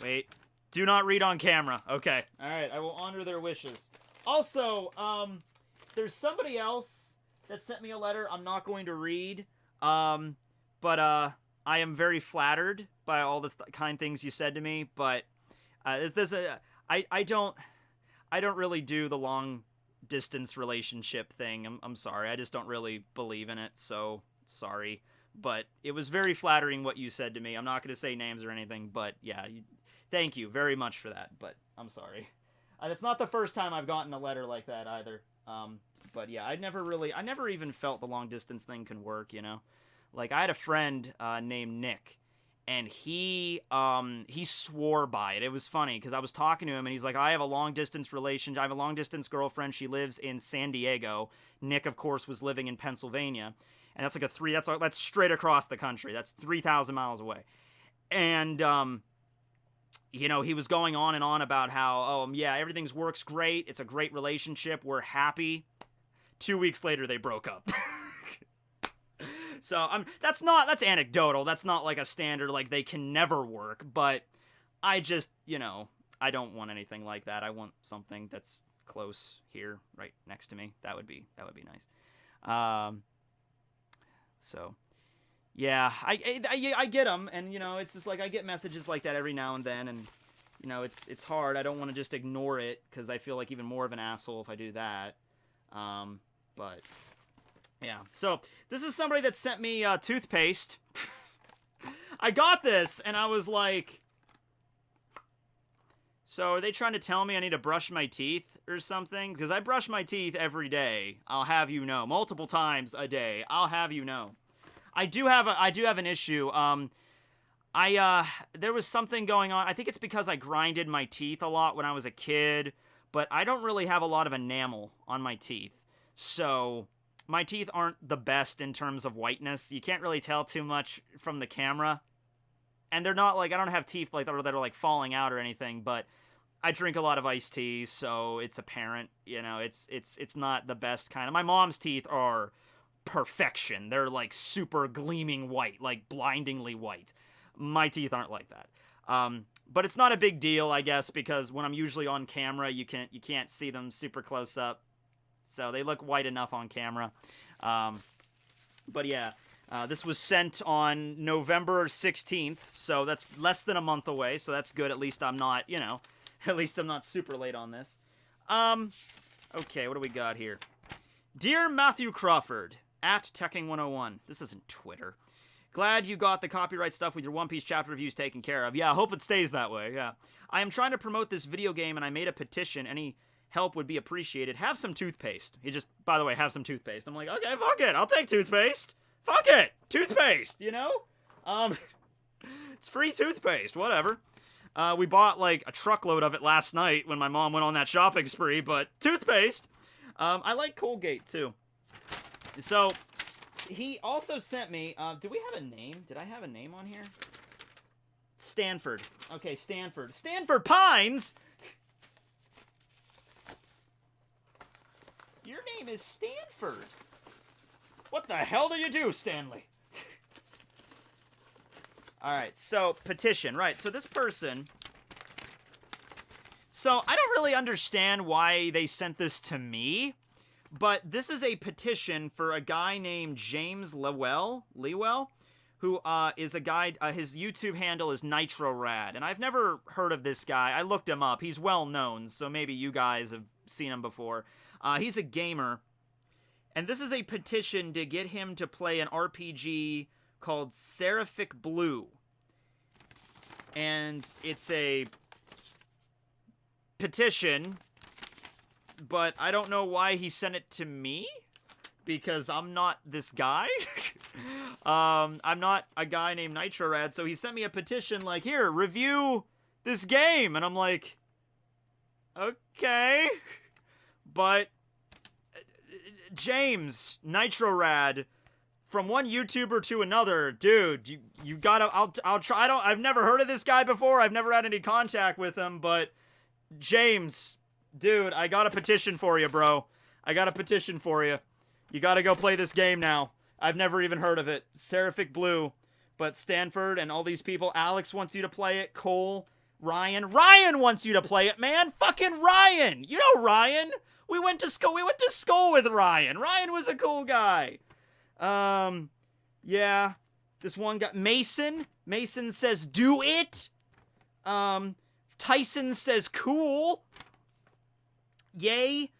Wait. Do not read on camera. Okay. Alright, I will honor their wishes. Also, there's somebody else that sent me a letter I'm not going to read. But I am very flattered by all the kind things you said to me, but I don't really do the long distance relationship thing. I'm sorry. I just don't really believe in it, so sorry. But it was very flattering what you said to me. I'm not going to say names or anything, but yeah, thank you very much for that, but I'm sorry. It's not the first time I've gotten a letter like that either. But yeah, I never even felt the long distance thing can work, you know? Like, I had a friend named Nick, and he swore by it. It was funny, because I was talking to him, and he's like, I have a long-distance relationship. I have a long-distance girlfriend. She lives in San Diego. Nick, of course, was living in Pennsylvania. And that's like that's straight across the country. That's 3,000 miles away. And, you know, he was going on and on about how, oh, yeah, everything works great. It's a great relationship. We're happy. 2 weeks later, they broke up. So that's anecdotal. That's not like a standard, like they can never work, but I just, you know, I don't want anything like that. I want something that's close here, right next to me. That would be nice. So yeah, I get them, and you know, it's just like I get messages like that every now and then, and you know, it's hard. I don't want to just ignore it, because I feel like even more of an asshole if I do that. But yeah, so this is somebody that sent me toothpaste. I got this, and I was like, so are they trying to tell me I need to brush my teeth or something? Because I brush my teeth every day. I'll have you know. Multiple times a day. I'll have you know. I do have an issue. There was something going on. I think it's because I grinded my teeth a lot when I was a kid, but I don't really have a lot of enamel on my teeth. So my teeth aren't the best in terms of whiteness. You can't really tell too much from the camera. And they're not like, I don't have teeth like that are like falling out or anything, but I drink a lot of iced tea, so it's apparent, you know, it's not the best kind of. My mom's teeth are perfection. They're like super gleaming white, like blindingly white. My teeth aren't like that. But it's not a big deal, I guess, because when I'm usually on camera, you can't see them super close up. So they look white enough on camera. But yeah, This was sent on November 16th, so that's less than a month away, so that's good. At least I'm not, you know, at least I'm not super late on this. Okay, what do we got here? Dear Matthew Crawford, at Tekking101. This isn't Twitter. Glad you got the copyright stuff with your One Piece chapter reviews taken care of. Yeah, I hope it stays that way, yeah. I am trying to promote this video game, and I made a petition. Any help would be appreciated. Have some toothpaste. He just, by the way, have some toothpaste. I'm like, okay, fuck it. I'll take toothpaste. Fuck it! Toothpaste, you know? It's free toothpaste, whatever. We bought, like, a truckload of it last night when my mom went on that shopping spree, but toothpaste. I like Colgate, too. So, he also sent me, do we have a name? Did I have a name on here? Stanford. Okay, Stanford. Stanford Pines?! Your name is Stanford. What the hell do you do, Stanley? Alright, so, petition. Right, so this person... So, I don't really understand why they sent this to me, but this is a petition for a guy named James Lewell, who is a guy, his YouTube handle is NitroRad, and I've never heard of this guy. I looked him up. He's well known, so maybe you guys have seen him before. He's a gamer. And this is a petition to get him to play an RPG called Seraphic Blue. And it's a petition, but I don't know why he sent it to me, because I'm not this guy. I'm not a guy named NitroRad, so he sent me a petition like, here, review this game. And I'm like, okay, but... James, NitroRad, from one YouTuber to another, dude, you gotta, I'll try, I've never heard of this guy before, I've never had any contact with him, but, James, dude, I got a petition for you, bro. I got a petition for you. You gotta go play this game now. I've never even heard of it. Seraphic Blue, but Stanford and all these people, Alex wants you to play it, Cole, Ryan wants you to play it, man, fucking Ryan, you know Ryan. We went to school with Ryan. Ryan was a cool guy. Yeah. This one guy, Mason says, do it. Tyson says, cool. Yay.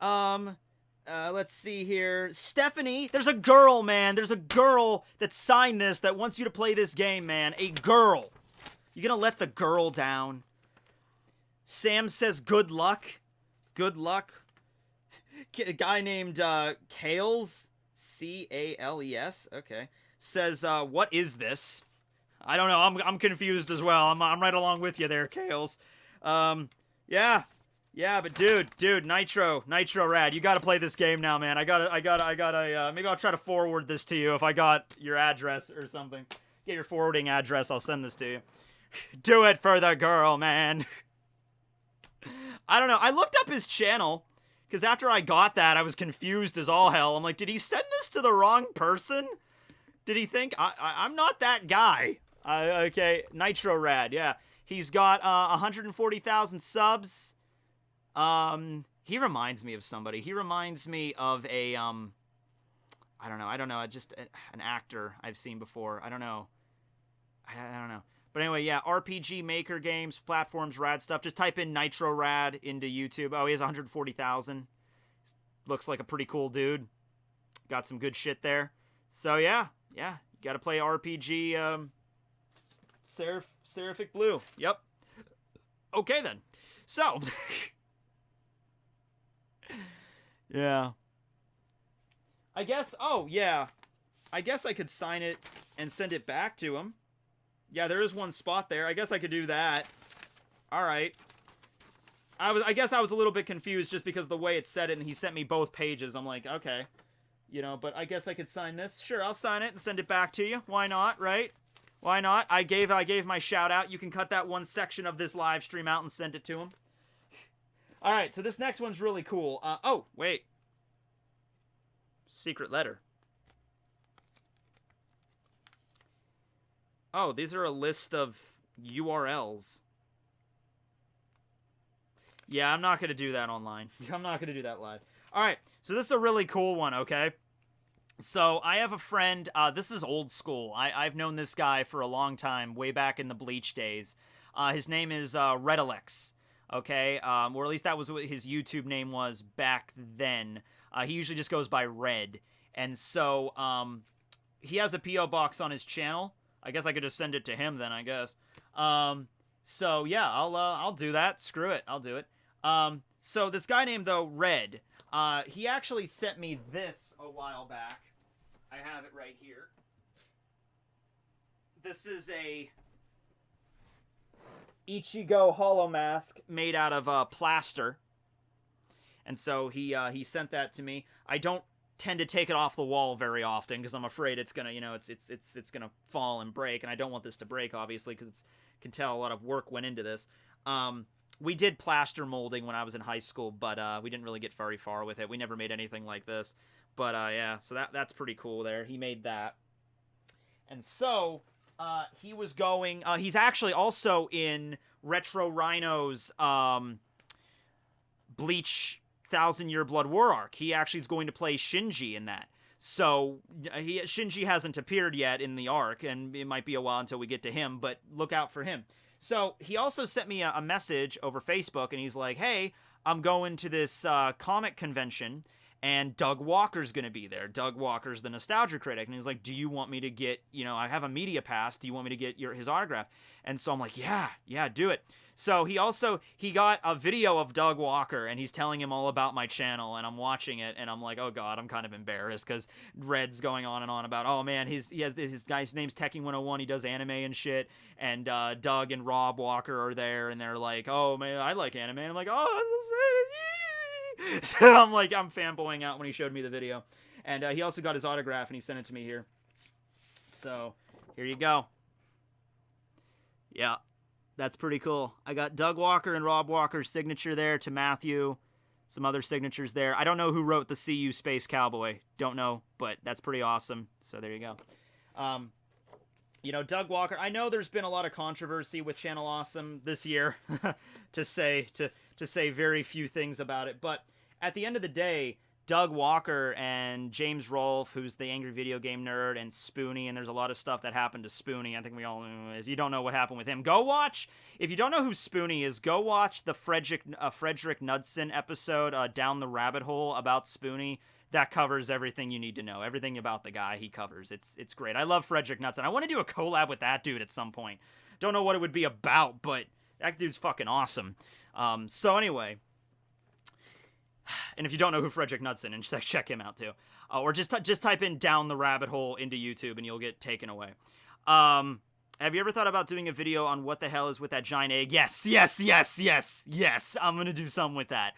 Let's see here. Stephanie, there's a girl, man. There's a girl that signed this that wants you to play this game, man. A girl. You gonna let the girl down? Sam says, good luck. Good luck. A guy named Kales, C-A-L-E-S, okay, says, what is this? I don't know, I'm confused as well. I'm right along with you there, Kales. Yeah, but dude, NitroRad, you gotta play this game now, man. I gotta, maybe I'll try to forward this to you if I got your address or something. Get your forwarding address, I'll send this to you. Do it for the girl, man. I don't know, I looked up his channel, because after I got that, I was confused as all hell. I'm like, did he send this to the wrong person? Did he think, I'm not that guy? Okay, NitroRad, yeah. He's got 140,000 subs. He reminds me of somebody. He reminds me of a, I don't know, just an actor I've seen before. I don't know. I don't know. But anyway, yeah, RPG Maker games, platforms, rad stuff. Just type in NitroRad into YouTube. Oh, he has 140,000. Looks like a pretty cool dude. Got some good shit there. So, yeah. You gotta play RPG, Seraphic Blue. Yep. Okay, then. So. Yeah. I guess, oh, yeah. I guess I could sign it and send it back to him. Yeah, there is one spot there. I guess I could do that. Alright. I guess I was a little bit confused just because the way it said it, and he sent me both pages. I'm like, okay. You know, but I guess I could sign this. Sure, I'll sign it and send it back to you. Why not, right? Why not? I gave my shout out. You can cut that one section of this live stream out and send it to him. Alright, so this next one's really cool. Oh, wait. Secret letter. Oh, these are a list of URLs. Yeah, I'm not going to do that online. I'm not going to do that live. Alright, so this is a really cool one, okay? So I have a friend, this is old school. I've known this guy for a long time, way back in the Bleach days. His name is Redalex, okay? Or at least that was what his YouTube name was back then. He usually just goes by Red. And so he has a P.O. box on his channel. I guess I could just send it to him then, I guess. So yeah, I'll do that. Screw it, I'll do it. So this guy named, though, Red, he actually sent me this a while back. I have it right here. This is a Ichigo hollow mask made out of plaster. And so he sent that to me. I don't tend to take it off the wall very often because I'm afraid it's gonna, it's gonna fall and break, and I don't want this to break, obviously, because can tell a lot of work went into this. We did plaster molding when I was in high school, but we didn't really get very far with it. We never made anything like this. But yeah, so that's pretty cool there. He made that. And so he was going, he's actually also in Retro Rhino's Bleach 1,000-Year Blood War arc. He actually is going to play Shinji in that. So Shinji hasn't appeared yet in the arc, and it might be a while until we get to him, but look out for him. So he also sent me a message over Facebook, and he's like, hey, I'm going to this comic convention, and Doug Walker's going to be there. Doug Walker's the nostalgia critic. And he's like, do you want me to get, I have a media pass. Do you want me to get his autograph? And so I'm like, yeah, do it. So he got a video of Doug Walker, and he's telling him all about my channel, and I'm watching it, and I'm like, oh God, I'm kind of embarrassed, because Red's going on and on about, oh man, his guy's name's Tekking101, he does anime and shit, and Doug and Rob Walker are there, and they're like, oh man, I like anime, and I'm like, oh, so I'm fanboying out when he showed me the video. And he also got his autograph, and he sent it to me here. So, here you go. Yeah, that's pretty cool. I got Doug Walker and Rob Walker's signature there to Matthew. Some other signatures there. I don't know who wrote the "See You Space Cowboy." Don't know, but that's pretty awesome. So there you go. Doug Walker, I know there's been a lot of controversy with Channel Awesome this year to say very few things about it, but at the end of the day, Doug Walker and James Rolfe, who's the Angry Video Game Nerd, and Spoonie, and there's a lot of stuff that happened to Spoonie. I think we all, if you don't know what happened with him, go watch. If you don't know who Spoonie is, go watch the Frederick Knudsen episode, Down the Rabbit Hole, about Spoonie. That covers everything you need to know. Everything about the guy he covers. It's great. I love Frederick Knudsen. I want to do a collab with that dude at some point. Don't know what it would be about, but that dude's fucking awesome. So anyway, and if you don't know who Frederick Knudsen, and check him out too, or just type in "Down the Rabbit Hole" into YouTube, and you'll get taken away. Have you ever thought about doing a video on what the hell is with that giant egg? Yes. I'm gonna do something with that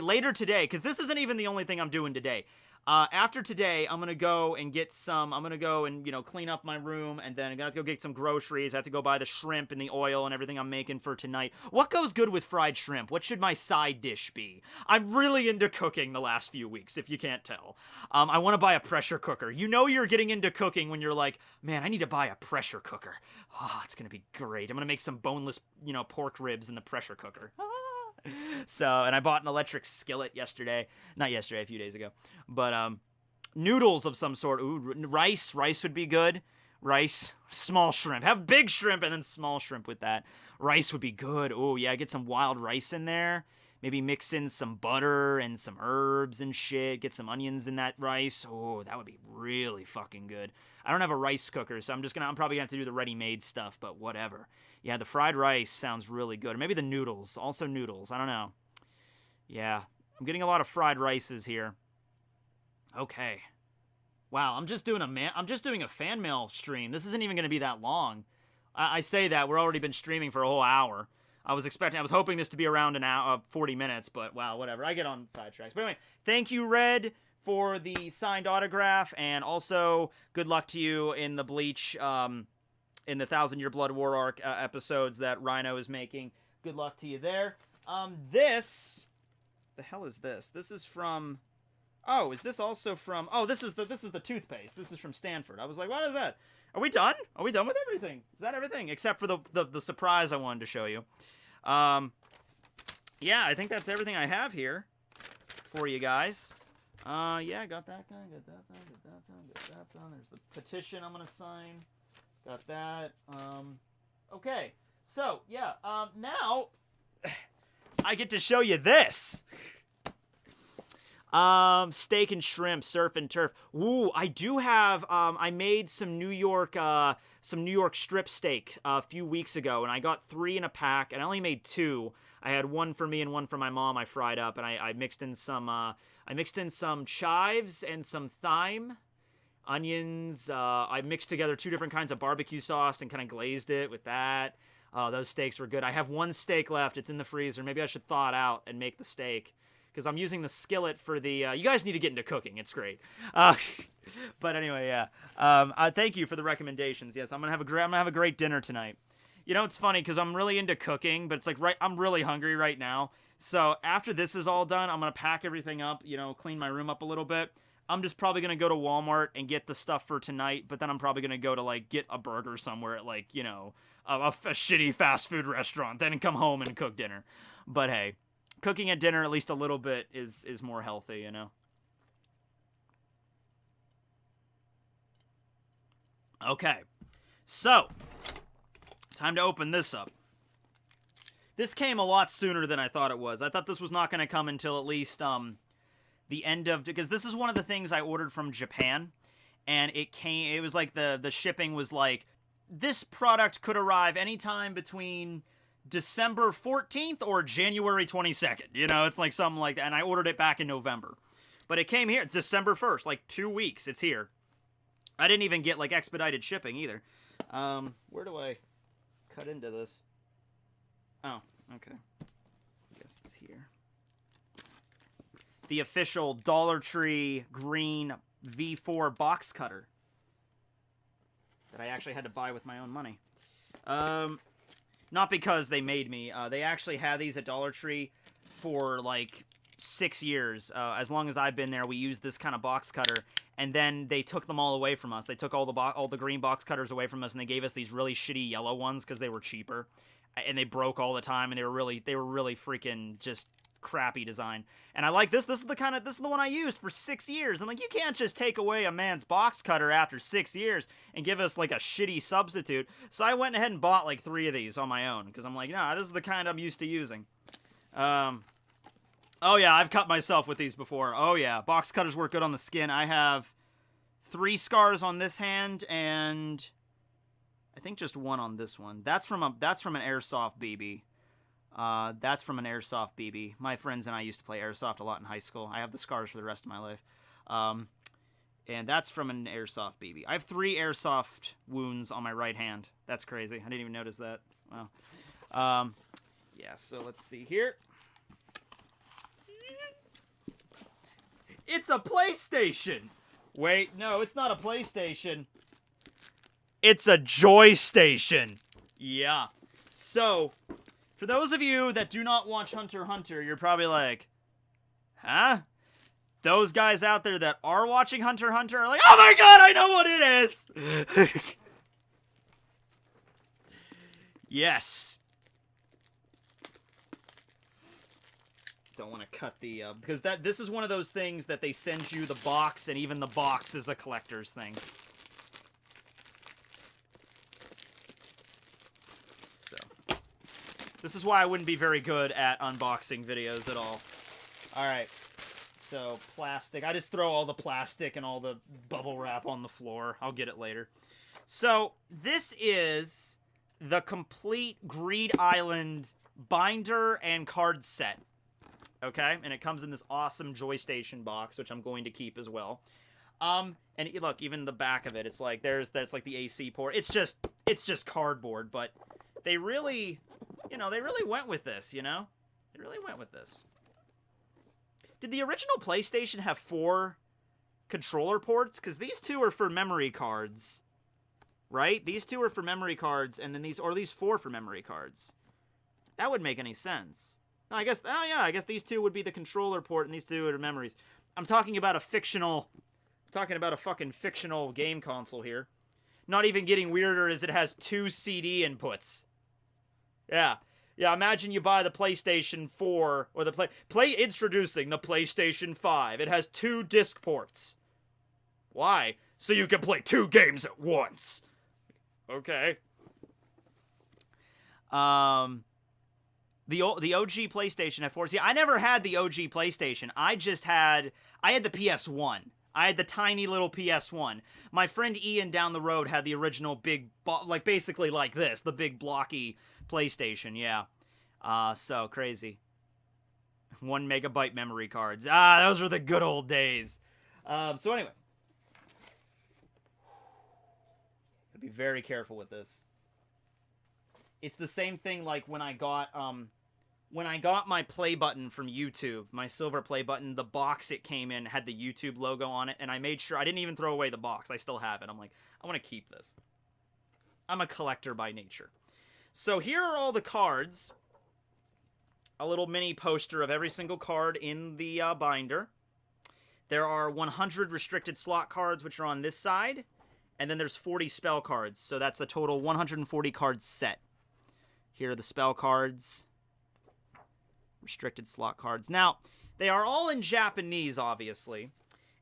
later today, because this isn't even the only thing I'm doing today. After today, I'm gonna go and get some. I'm gonna go and clean up my room, and then I'm gonna have to go get some groceries. I have to go buy the shrimp and the oil and everything I'm making for tonight. What goes good with fried shrimp? What should my side dish be? I'm really into cooking the last few weeks, if you can't tell. I want to buy a pressure cooker. You're getting into cooking when you're like, man, I need to buy a pressure cooker. Oh, it's gonna be great. I'm gonna make some boneless, pork ribs in the pressure cooker. So, and I bought an electric skillet not yesterday, a few days ago, but noodles of some sort. Ooh, rice would be good. Rice, small shrimp, have big shrimp and then small shrimp with that. Rice would be good. Oh yeah, get some wild rice in there, maybe mix in some butter and some herbs and shit, get some onions in that rice. Oh, that would be really fucking good. I don't have a rice cooker, so I'm probably gonna have to do the ready-made stuff, but whatever. Yeah, the fried rice sounds really good. Or maybe the noodles. Also noodles. I don't know. Yeah. I'm getting a lot of fried rices here. Okay. Wow, I'm just doing a fan mail stream. This isn't even going to be that long. I say that. We're already been streaming for a whole hour. I was hoping this to be around an hour, 40 minutes, but wow, whatever. I get on sidetracks. But anyway, thank you, Red, for the signed autograph, and also good luck to you in the Bleach, in the 1,000-Year Blood War arc episodes that Rhino is making. Good luck to you there. The hell is this? This is from. Oh, is this also from? Oh, this is the toothpaste. This is from Stanford. I was like, what is that? Are we done? Are we done with everything? Is that everything except for the surprise I wanted to show you? Yeah, I think that's everything I have here for you guys. Yeah, got that guy, got that guy, got that guy, got that guy. There's the petition I'm gonna sign. Got that. Okay. So, yeah, now I get to show you this. Steak and shrimp, surf and turf. Ooh, I do have, I made some New York strip steak a few weeks ago, and I got 3 in a pack, and I only made 2. I had one for me and one for my mom I fried up, and I mixed in some chives and some thyme, onions. I mixed together 2 different kinds of barbecue sauce and kind of glazed it with that. Those steaks were good. I have 1 steak left. It's in the freezer. Maybe I should thaw it out and make the steak, because I'm using the skillet for the, you guys need to get into cooking. It's great. But anyway, yeah. Thank you for the recommendations. Yes, I'm gonna have a great dinner tonight. You know, it's funny because I'm really into cooking, but it's like, I'm really hungry right now. So after this is all done, I'm gonna pack everything up, you know, clean my room up a little bit. I'm just probably gonna go to Walmart and get the stuff for tonight, but then I'm probably gonna go to, like, get a burger somewhere at, like, you know, a shitty fast food restaurant, then come home and cook dinner. But hey, cooking at dinner at least a little bit is more healthy, you know? Okay, so time to open this up. This came a lot sooner than I thought it was. I thought this was not going to come until at least the end of, because this is one of the things I ordered from Japan, and it was like the shipping was like, this product could arrive anytime between December 14th or January 22nd. You know, it's like something like that, and I ordered it back in November. But it came here December 1st, like 2 weeks, it's here. I didn't even get, like, expedited shipping either. Where do I cut into this? Oh, okay. I guess it's here. The official Dollar Tree green V4 box cutter that I actually had to buy with my own money. Not because they made me. They actually had these at Dollar Tree for, like, 6 years. As long as I've been there, we used this kind of box cutter, and then they took them all away from us. They took all the green box cutters away from us, and they gave us these really shitty yellow ones because they were cheaper, and they broke all the time, and they were really freaking just crappy design. And I like this. This is the one I used for 6 years. And, like, you can't just take away a man's box cutter after 6 years and give us, like, a shitty substitute. So I went ahead and bought, like, 3 of these on my own, because I'm like, nah, this is the kind I'm used to using. Oh yeah, I've cut myself with these before. Oh yeah, box cutters work good on the skin. I have 3 scars on this hand, and I think just 1 on this one. That's from an airsoft BB. That's from an airsoft BB. My friends and I used to play airsoft a lot in high school. I have the scars for the rest of my life. And that's from an airsoft BB. I have 3 airsoft wounds on my right hand. That's crazy. I didn't even notice that. Wow. Yeah, so let's see here. It's a PlayStation! Wait, no, it's not a PlayStation. It's a Joy Station. Yeah. So, for those of you that do not watch Hunter x Hunter, you're probably like, huh? Those guys out there that are watching Hunter x Hunter are like, oh my god, I know what it is! Yes. Don't want to cut the, because this is one of those things that they send you the box, and even the box is a collector's thing. So, this is why I wouldn't be very good at unboxing videos at all. Alright, so plastic. I just throw all the plastic and all the bubble wrap on the floor. I'll get it later. So, this is the complete Greed Island binder and card set. Okay, and it comes in this awesome Joy Station box, which I'm going to keep as well. And look, even the back of it, it's like there's like the AC port. It's just cardboard, but they really, they really went with this, They really went with this. Did the original PlayStation have 4 controller ports? Because these 2 are for memory cards, right? These 2 are for memory cards, and then these 4 for memory cards. That wouldn't make any sense. No, I guess these 2 would be the controller port, and these 2 are the memories. I'm talking about a fucking fictional game console here. Not even getting weirder as it has 2 CD inputs. Yeah. Yeah, imagine you buy the PlayStation 4 or the introducing the PlayStation 5. It has 2 disc ports. Why? So you can play 2 games at once. Okay. The OG PlayStation at 4. See, I never had the OG PlayStation. I had the PS1. I had the tiny little PS1. My friend Ian down the road had the original big, like basically like this, the big blocky PlayStation, yeah. So crazy. 1 megabyte memory cards. Those were the good old days. So anyway. Gotta be very careful with this. It's the same thing like when I got my play button from YouTube, my silver play button, the box it came in had the YouTube logo on it, and I made sure, I didn't even throw away the box. I still have it. I'm like, I want to keep this. I'm a collector by nature. So here are all the cards. A little mini poster of every single card in the binder. There are 100 restricted slot cards, which are on this side, and then there's 40 spell cards, so that's a total 140 card set. Here are the spell cards. Restricted slot cards. Now, they are all in Japanese, obviously,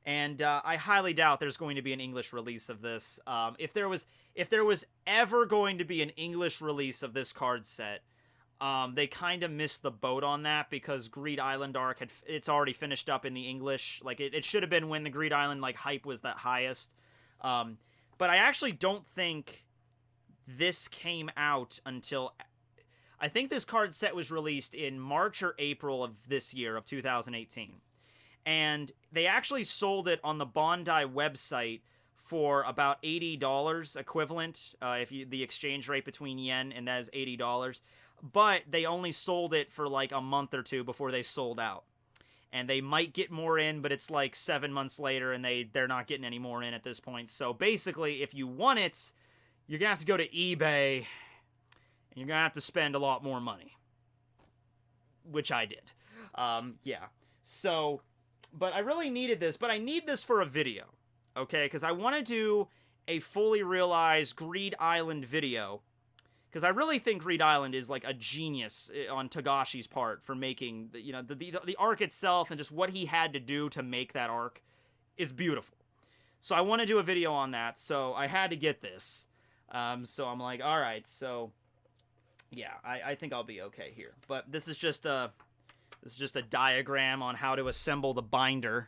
and I highly doubt there's going to be an English release of this. If there was ever going to be an English release of this card set, they kind of missed the boat on that because Greed Island arc it's already finished up in the English. Like it should have been when the Greed Island like hype was that highest. But I actually don't think this came out until. I think this card set was released in March or April of this year, of 2018. And they actually sold it on the Bandai website for about $80 equivalent, the exchange rate between yen, and that is $80. But they only sold it for like a month or 2 before they sold out. And they might get more in, but it's like 7 months later, and they're not getting any more in at this point. So basically, if you want it, you're going to have to go to eBay, and you're going to have to spend a lot more money. Which I did. Yeah. So, but I really needed this, but I need this for a video. Okay? Because I want to do a fully realized Greed Island video. Because I really think Greed Island is like a genius on Togashi's part for making, the arc itself and just what he had to do to make that arc is beautiful. So I want to do a video on that, so I had to get this. So I'm like, all right, so yeah, I think I'll be okay here. But this is just a diagram on how to assemble the binder.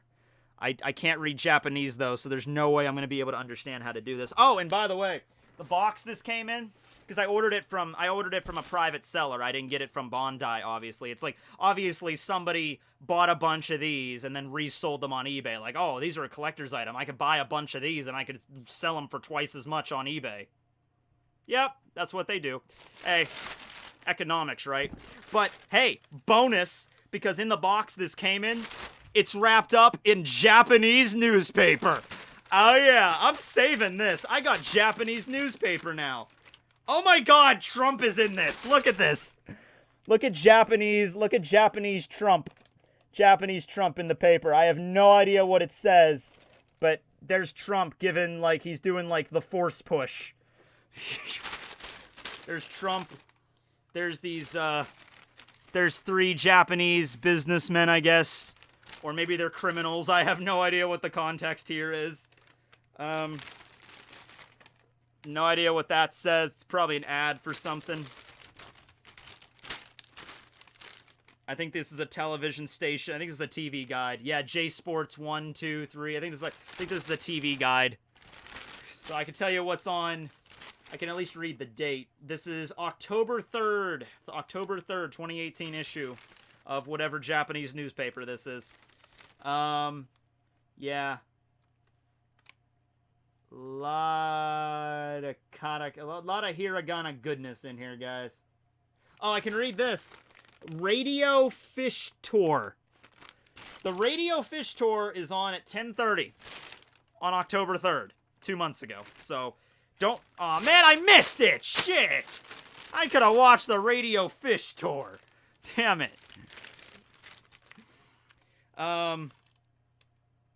I can't read Japanese though, so there's no way I'm going to be able to understand how to do this. Oh, and by the way, the box this came in, because I ordered it from a private seller. I didn't get it from Bandai, obviously. It's like, obviously somebody bought a bunch of these and then resold them on eBay. Like, oh, these are a collector's item. I could buy a bunch of these and I could sell them for twice as much on eBay. Yep, that's what they do. Hey, economics, right? But, hey, bonus, because in the box this came in, it's wrapped up in Japanese newspaper. Oh yeah, I'm saving this. I got Japanese newspaper now. Oh my god, Trump is in this. Look at this. Look at Japanese Trump. Japanese Trump in the paper. I have no idea what it says, but there's Trump giving, like, he's doing, like, the force push. There's Trump. There's these, there's 3 Japanese businessmen, I guess. Or maybe they're criminals. I have no idea what the context here is. No idea what that says. It's probably an ad for something. I think this is a television station. I think this is a TV guide. Yeah, J Sports 1, 2, 3. I think this is a TV guide. So I can tell you what's on. I can at least read the date. This is October 3rd. The October 3rd, 2018 issue of whatever Japanese newspaper this is. Yeah. A lot of hiragana goodness in here, guys. Oh, I can read this. Radio Fish Tour. The Radio Fish Tour is on at 10:30 on October 3rd, 2 months ago. So, don't... Aw, man, I missed it! Shit! I could have watched the Radio Fish Tour. Damn it.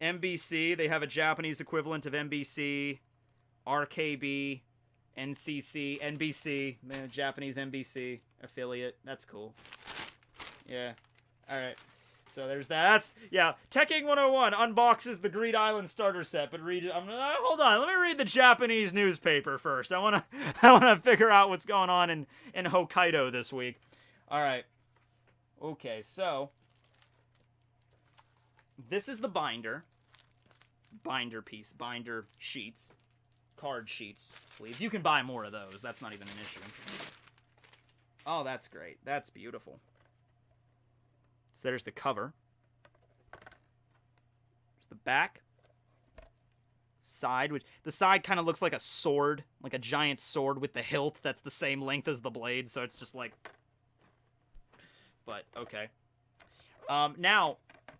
NBC, they have a Japanese equivalent of NBC, RKB, NCC, NBC, man, Japanese NBC affiliate. That's cool. Yeah. All right. So there's that. That's, yeah. Tekking101 unboxes the Greed Island starter set, but hold on. Let me read the Japanese newspaper first. I want to figure out what's going on in Hokkaido this week. All right. Okay, so this is the binder. Binder piece, binder sheets, card sheets, sleeves. You can buy more of those. That's not even an issue. Oh, that's great. That's beautiful. So there's the cover. There's the back. Side, which the side kind of looks like a sword, like a giant sword with the hilt that's the same length as the blade, so it's just like... But, okay. Now,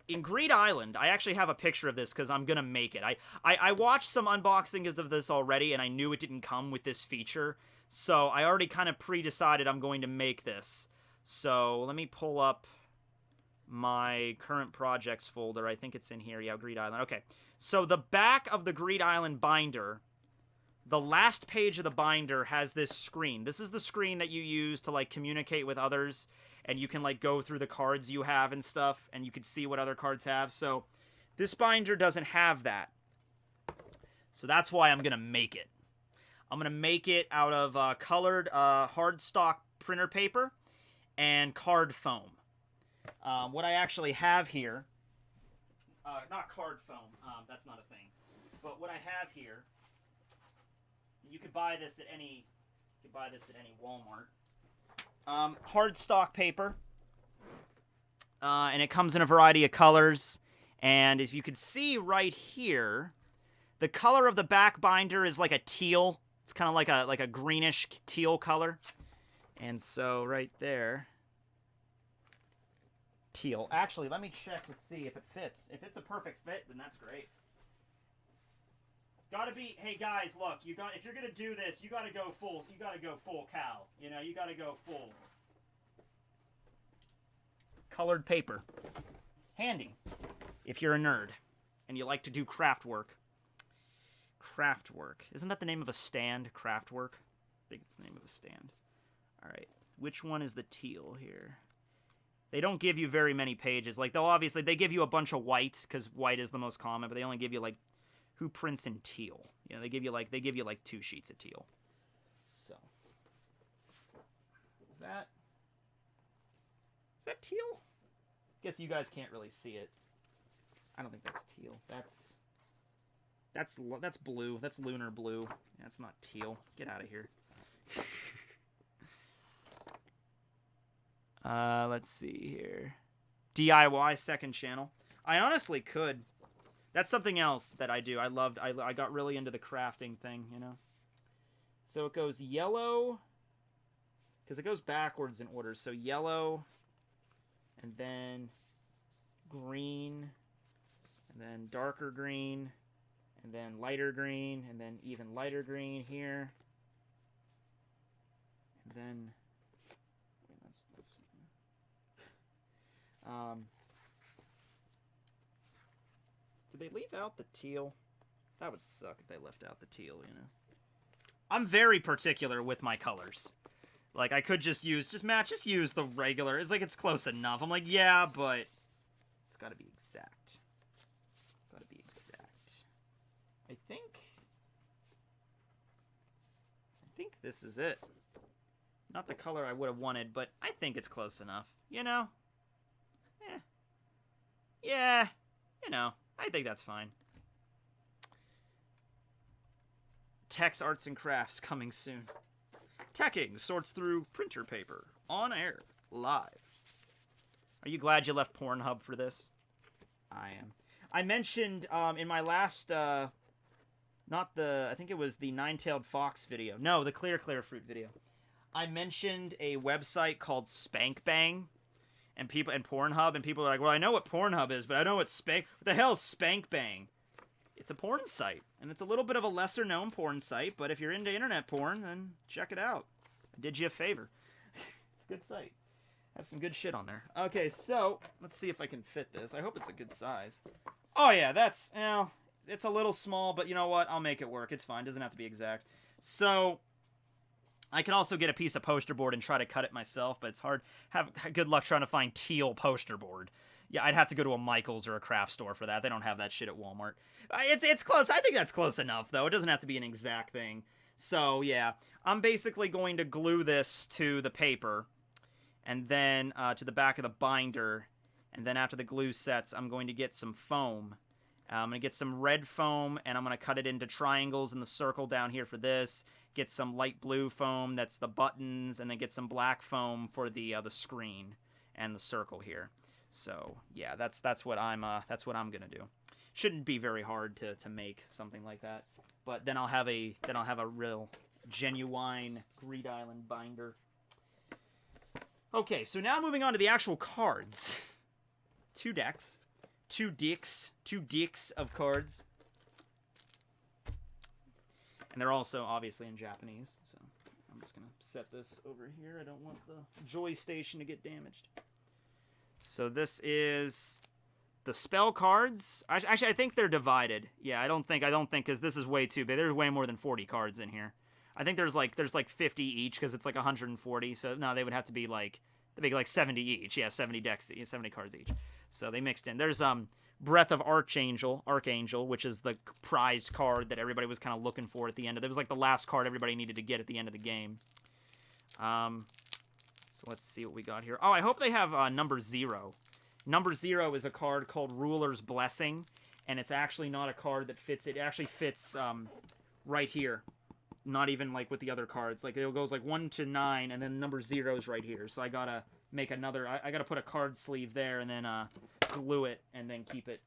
in Greed Island, I actually have a picture of this because I'm going to make it. I watched some unboxings of this already, and I knew it didn't come with this feature, so I already kind of pre-decided I'm going to make this. So, let me pull up my current projects folder. I think it's in here. Yeah, Greed Island. Okay. So the back of the Greed Island binder, the last page of the binder has this screen. This is the screen that you use to, like, communicate with others, and you can, like, go through the cards you have and stuff, and you can see what other cards have. So this binder doesn't have that. So that's why I'm going to make it. I'm going to make it out of colored hardstock printer paper and card foam. What I actually have here, not card foam, that's not a thing, but what I have here, you could buy this at any, Walmart, hardstock paper, and it comes in a variety of colors, and if you could see right here, the color of the back binder is like a teal. It's kind of like a greenish teal color, and so right there, teal. Actually, let me check to see if it fits. If it's a perfect fit, then that's great. Gotta be, hey guys, look, if you're gonna do this, you gotta go full cow. You know, you gotta go full. Colored paper. Handy. If you're a nerd and you like to do craft work. Craft work. Isn't that the name of a stand? Craft work? I think it's the name of a stand. Alright. Which one is the teal here? They don't give you very many pages. Like, they give you a bunch of white, because white is the most common, but they only give you, like, who prints in teal? You know, they give you, like, 2 sheets of teal. So. Is that teal? Guess you guys can't really see it. I don't think that's teal. That's blue. That's lunar blue. That's not teal. Get out of here. Let's see here. DIY second channel. I honestly could. That's something else that I do. I got really into the crafting thing, you know. So it goes yellow, because it goes backwards in order. So yellow, and then green, and then darker green, and then lighter green, and then even lighter green here. And then did they leave out the teal? That would suck if they left out the teal, you know. I'm very particular with my colors. Like, I could just use the regular. It's like, it's close enough. I'm like, yeah, but it's gotta be exact. Gotta be exact. I think this is it. Not the color I would have wanted, but I think it's close enough. You know? Yeah, you know, I think that's fine. Tex Arts and Crafts coming soon. Tekking sorts through printer paper. On air. Live. Are you glad you left Pornhub for this? I am. I mentioned in my last, I think it was the Nine-Tailed Fox video. No, the Clear Fruit video. I mentioned a website called Spank Bang. And Pornhub, and people are like, well, I know what Pornhub is, but I know what Spank... What the hell is Spank Bang? It's a porn site, and it's a little bit of a lesser-known porn site, but if you're into internet porn, then check it out. I did you a favor. It's a good site. Has some good shit on there. Okay, so, let's see if I can fit this. I hope it's a good size. Oh, yeah, that's... it's a little small, but you know what? I'll make it work. It's fine. It doesn't have to be exact. So, I can also get a piece of poster board and try to cut it myself, but it's hard. Have good luck trying to find teal poster board. Yeah, I'd have to go to a Michael's or a craft store for that. They don't have that shit at Walmart. It's close. I think that's close enough, though. It doesn't have to be an exact thing. So, yeah. I'm basically going to glue this to the paper, and then to the back of the binder. And then after the glue sets, I'm going to get some foam. I'm going to get some red foam, and I'm going to cut it into triangles in the circle down here for this. Get some light blue foam, that's the buttons, and then get some black foam for the screen and the circle here. So yeah, that's what I'm gonna do. Shouldn't be very hard to make something like that, but then I'll have a real genuine Greed Island binder. Okay, so now moving on to the actual cards. Two dicks of cards. And they're also obviously in Japanese, so I'm just going to set this over here. I don't want the Joy Station to get damaged. So this is the spell cards. Actually, I think they're divided. Yeah, I don't think, because this is way too big. There's way more than 40 cards in here. I think there's like 50 each, because it's like 140. So no, they would have to be like 70 each. Yeah, 70 decks, 70 cards each. So they mixed in. There's Breath of Archangel, which is the prized card that everybody was kind of looking for at the end. It was like the last card everybody needed to get at the end of the game. So let's see what we got here. Oh, I hope they have number 0. Number 0 is a card called Ruler's Blessing, and it's actually not a card that fits. It actually fits right here. Not even like with the other cards. Like it goes like 1 to 9, and then number 0 is right here. So I gotta make another. I gotta put a card sleeve there, and then glue it, and then keep it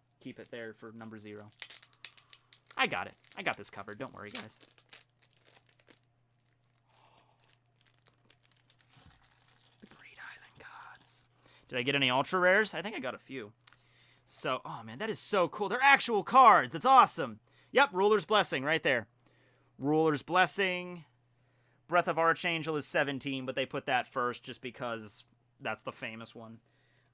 there for number 0. I got it. I got this covered. Don't worry, guys. The Greed Island cards. Did I get any ultra rares? I think I got a few. So, oh man, that is so cool. They're actual cards. It's awesome. Yep, Ruler's Blessing right there. Ruler's Blessing. Breath of Archangel is 17, but they put that first just because that's the famous one.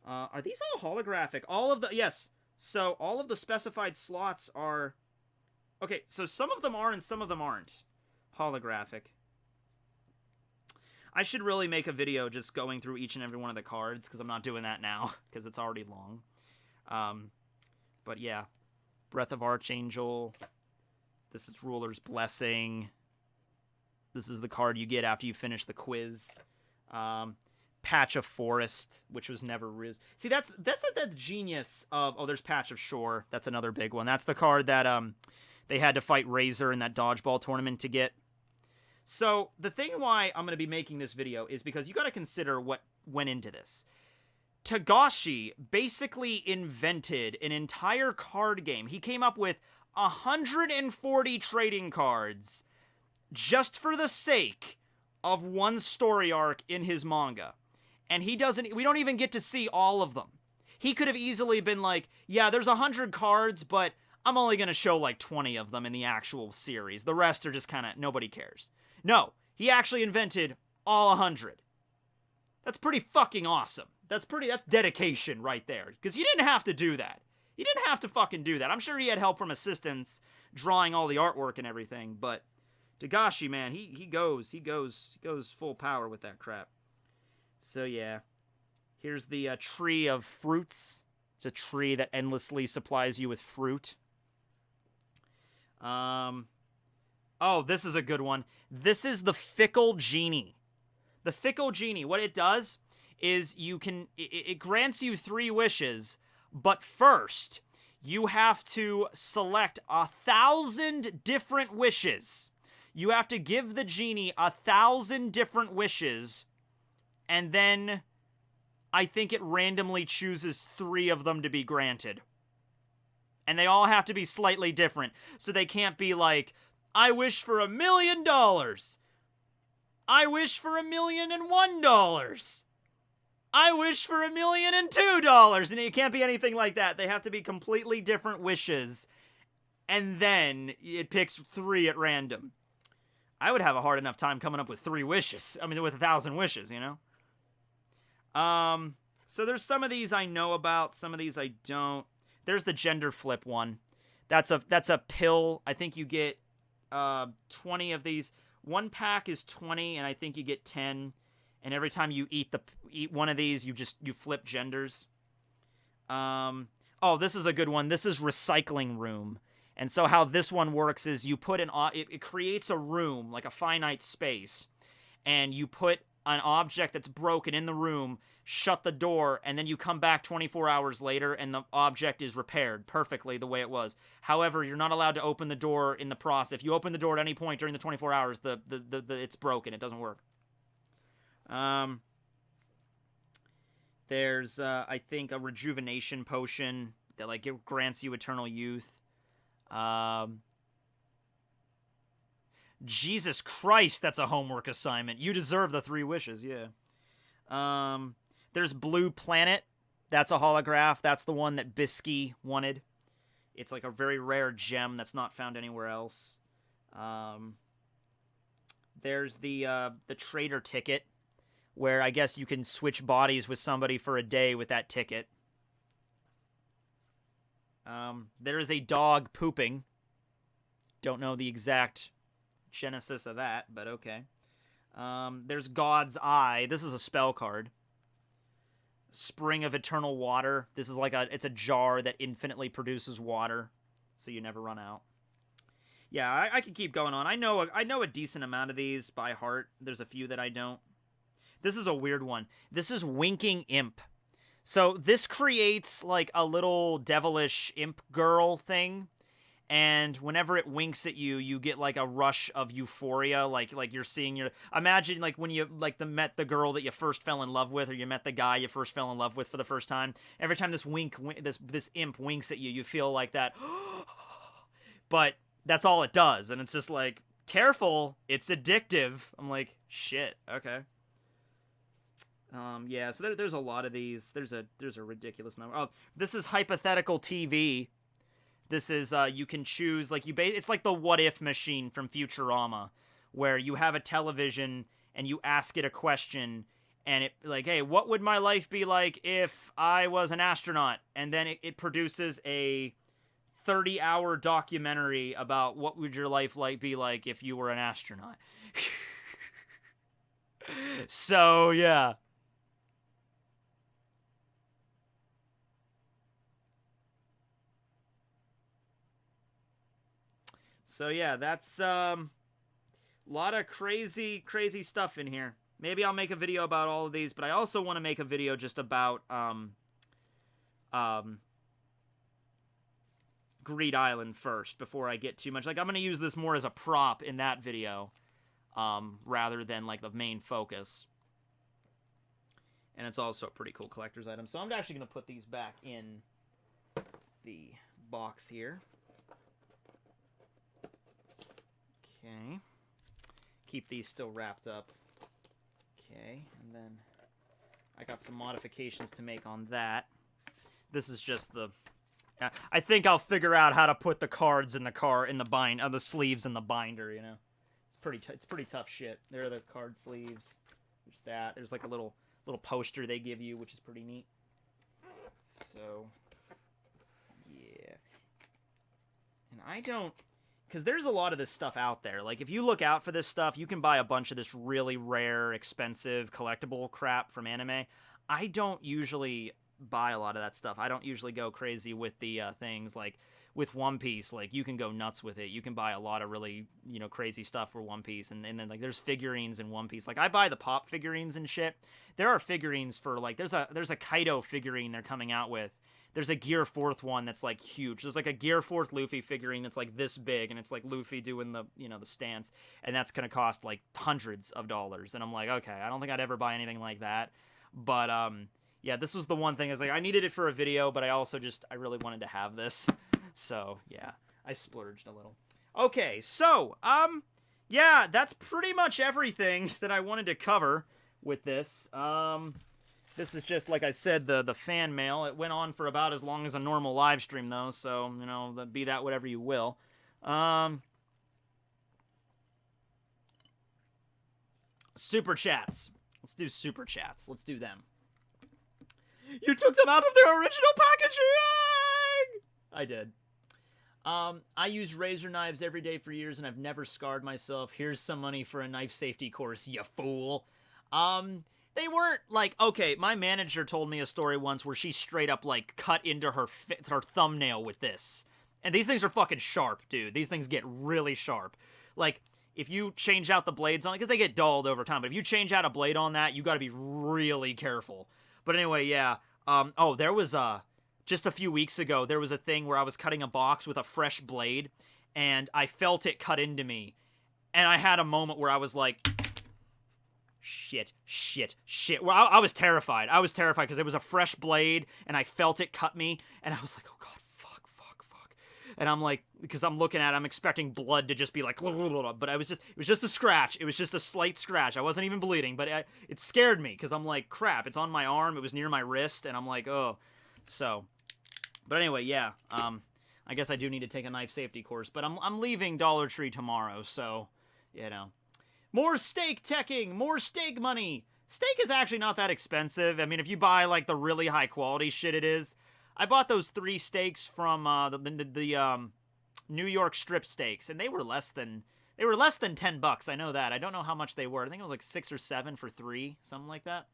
Are these all holographic? Yes. So all of the specified slots are... Okay, so some of them are and some of them aren't holographic. I should really make a video just going through each and every one of the cards, because I'm not doing that now, because it's already long. But yeah. Breath of Archangel. This is Ruler's Blessing. This is the card you get after you finish the quiz. Patch of Forest, which was never... See, that's the genius of... Oh, there's Patch of Shore. That's another big one. That's the card that they had to fight Razor in that dodgeball tournament to get. So, the thing why I'm going to be making this video is because you got to consider what went into this. Togashi basically invented an entire card game. He came up with 140 trading cards just for the sake of one story arc in his manga. And we don't even get to see all of them. He could have easily been like, yeah, there's 100 cards, but I'm only going to show like 20 of them in the actual series. The rest are just kind of, nobody cares. No, he actually invented all 100. That's pretty fucking awesome. That's dedication right there. Because he didn't have to do that. He didn't have to fucking do that. I'm sure he had help from assistants drawing all the artwork and everything, but Togashi, man, he goes full power with that crap. So yeah, here's the tree of fruits. It's a tree that endlessly supplies you with fruit. Oh, this is a good one. This is the Fickle Genie. The Fickle Genie, what it does is it grants you 3 wishes, but first, you have to select 1,000 different wishes. You have to give the genie 1,000 different wishes, and then I think it randomly chooses 3 of them to be granted. And they all have to be slightly different. So they can't be like, I wish for $1 million. I wish for $1,001,001. I wish for $1,002. And it can't be anything like that. They have to be completely different wishes. And then it picks 3 at random. I would have a hard enough time coming up with 3 wishes. I mean, with 1,000 wishes, you know? So there's some of these I know about, some of these I don't. There's the gender flip one. That's a pill. I think you get 20 of these. One pack is 20, and I think you get 10. And every time you eat one of these, you flip genders. Oh, this is a good one. This is Recycling Room. And so how this one works is you put it creates a room, like a finite space, and you put an object that's broken in the room, shut the door, and then you come back 24 hours later and the object is repaired perfectly the way it was. However, you're not allowed to open the door in the process. If you open the door at any point during the 24 hours, it's broken. It doesn't work. There's, I think, a rejuvenation potion that, like, it grants you eternal youth. Jesus Christ, that's a homework assignment. You deserve the 3 wishes, yeah. There's Blue Planet. That's a holograph. That's the one that Bisky wanted. It's like a very rare gem that's not found anywhere else. There's the trader ticket, where I guess you can switch bodies with somebody for a day with that ticket. There is a dog pooping. Don't know the exact genesis of that, but okay. There's God's Eye. This is a spell card. Spring of Eternal Water. This is like it's a jar that infinitely produces water, so you never run out. Yeah, I could keep going on. I know a decent amount of these by heart. There's a few that I don't. This is a weird one. This is Winking Imp. So this creates like a little devilish imp girl thing, and whenever it winks at you, you get like a rush of euphoria, like you're seeing imagine like when you met the girl that you first fell in love with, or you met the guy you first fell in love with for the first time. Every time this this imp winks at you, you feel like that. But that's all it does, and it's just like, careful, it's addictive. I'm like, shit, okay. Yeah, so there's a lot of these. There's a ridiculous number. Oh, this is Hypothetical TV. This is, you can choose, like, it's like the what if machine from Futurama, where you have a television and you ask it a question, and it, like, hey, what would my life be like if I was an astronaut? And then it produces a 30-hour documentary about what would your life be like if you were an astronaut. So, yeah. So yeah, that's a lot of crazy stuff in here. Maybe I'll make a video about all of these, but I also want to make a video just about Greed Island first before I get too much. Like, I'm going to use this more as a prop in that video rather than like the main focus. And it's also a pretty cool collector's item. So I'm actually going to put these back in the box here. Okay. Keep these still wrapped up. Okay, and then I got some modifications to make on that. This is just the... I think I'll figure out how to put the cards in the sleeves in the binder, you know. It's pretty tough shit. There are the card sleeves. There's that. There's like a little poster they give you, which is pretty neat. So, yeah. And I don't... Because there's a lot of this stuff out there. Like, if you look out for this stuff, you can buy a bunch of this really rare, expensive, collectible crap from anime. I don't usually buy a lot of that stuff. I don't usually go crazy with the things. Like, with One Piece, like, you can go nuts with it. You can buy a lot of really, you know, crazy stuff for One Piece. And then, like, there's figurines in One Piece. Like, I buy the pop figurines and shit. There are figurines for, like, there's a Kaido figurine they're coming out with. There's a Gear 4th one that's, like, huge. There's, like, a Gear 4th Luffy figurine that's, like, this big, and it's, like, Luffy doing the, you know, the stance, and that's gonna cost, like, hundreds of dollars. And I'm like, okay, I don't think I'd ever buy anything like that. But, yeah, this was the one thing. I was like, I needed it for a video, but I also I really wanted to have this. So, yeah, I splurged a little. Okay, so, yeah, that's pretty much everything that I wanted to cover with this. This is just, like I said, the fan mail. It went on for about as long as a normal live stream, though, so, you know, be that whatever you will. Super chats. Let's do super chats. Let's do them. You took them out of their original packaging! I did. I use razor knives every day for years, and I've never scarred myself. Here's some money for a knife safety course, you fool. They weren't like, okay, my manager told me a story once where she straight up like cut into her thumbnail with this. And these things are fucking sharp, dude. These things get really sharp. Like, if you change out the blades on it, because they get dulled over time, but if you change out a blade on that, you gotta be really careful. But anyway, yeah. Oh, there was, just a few weeks ago, there was a thing where I was cutting a box with a fresh blade, and I felt it cut into me. And I had a moment where I was like, shit. Well, I was terrified. I was terrified because it was a fresh blade, and I felt it cut me, and I was like, oh god, fuck. And I'm like, because I'm looking at it, I'm expecting blood to just be like, but it was just a scratch. It was just a slight scratch. I wasn't even bleeding, but it scared me, because I'm like, crap, it's on my arm, it was near my wrist, and I'm like, oh. So, but anyway, yeah, I guess I do need to take a knife safety course, but I'm leaving Dollar Tree tomorrow, so, you know. More steak teching, more steak money. Steak is actually not that expensive. I mean, if you buy, like, the really high quality shit it is. I bought those 3 steaks from, the New York strip steaks, and they were less than $10, I know that. I don't know how much they were. I think it was like 6 or 7 for 3, something like that.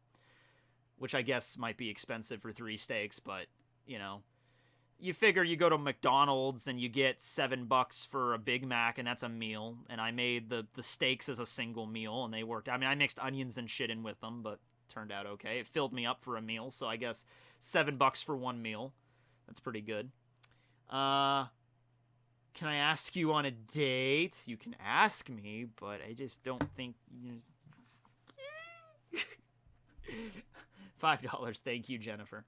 Which I guess might be expensive for 3 steaks, but, you know. You figure you go to McDonald's and you get $7 for a Big Mac, and that's a meal. And I made the steaks as a single meal, and they worked. I mean, I mixed onions and shit in with them, but turned out okay. It filled me up for a meal, so I guess $7 for one meal. That's pretty good. Can I ask you on a date? You can ask me, but I just don't think... $5. Thank you, Jennifer.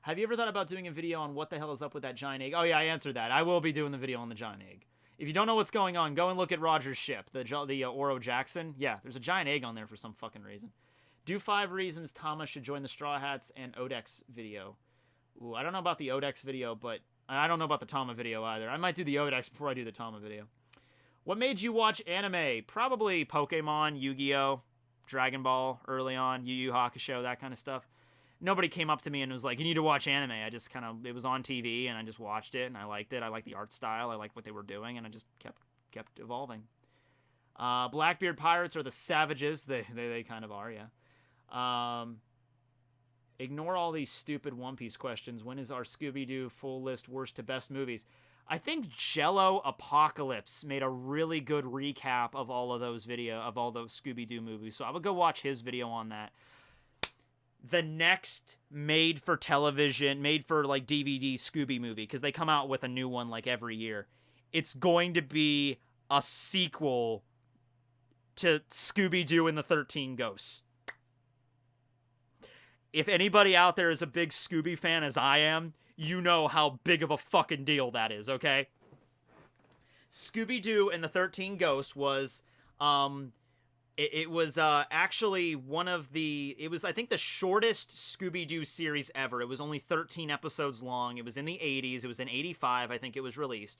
Have you ever thought about doing a video on what the hell is up with that giant egg? Oh, yeah, I answered that. I will be doing the video on the giant egg. If you don't know what's going on, go and look at Roger's ship, the Oro Jackson. Yeah, there's a giant egg on there for some fucking reason. Do 5 reasons Thomas should join the Straw Hats and Odex video. Ooh, I don't know about the Odex video, but I don't know about the Tama video either. I might do the Odex before I do the Tama video. What made you watch anime? Probably Pokemon, Yu-Gi-Oh!, Dragon Ball early on, Yu Yu Hakusho, that kind of stuff. Nobody came up to me and was like, you need to watch anime. I just kind of, it was on TV, and I just watched it, and I liked it. I liked the art style. I liked what they were doing, and I just kept evolving. Blackbeard Pirates are the savages. They kind of are, yeah. Ignore all these stupid One Piece questions. When is our Scooby-Doo full list worst to best movies? I think Jello Apocalypse made a really good recap of all those Scooby-Doo movies, so I would go watch his video on that. The next made for like DVD Scooby movie, because they come out with a new one like every year. It's going to be a sequel to Scooby-Doo and the 13 Ghosts. If anybody out there is a big Scooby fan as I am, you know how big of a fucking deal that is, okay? Scooby-Doo and the 13 Ghosts was, it was actually one of the, it was, I think, the shortest Scooby-Doo series ever. It was only 13 episodes long. It was in the 80s. It was in 85, I think it was released.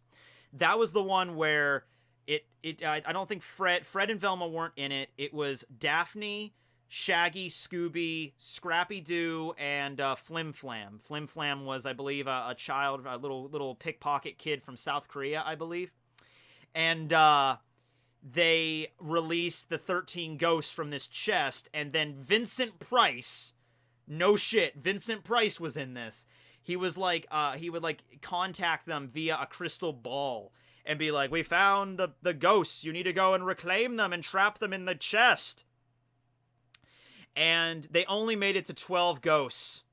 That was the one where I don't think Fred and Velma weren't in it. It was Daphne, Shaggy, Scooby, Scrappy-Doo, and Flim Flam. Flim Flam was, I believe, a little pickpocket kid from South Korea, I believe. And they released the 13 Ghosts from this chest, and then Vincent Price, no shit, Vincent Price was in this. He was like, he would like contact them via a crystal ball and be like, we found the ghosts, you need to go and reclaim them and trap them in the chest. And they only made it to 12 ghosts.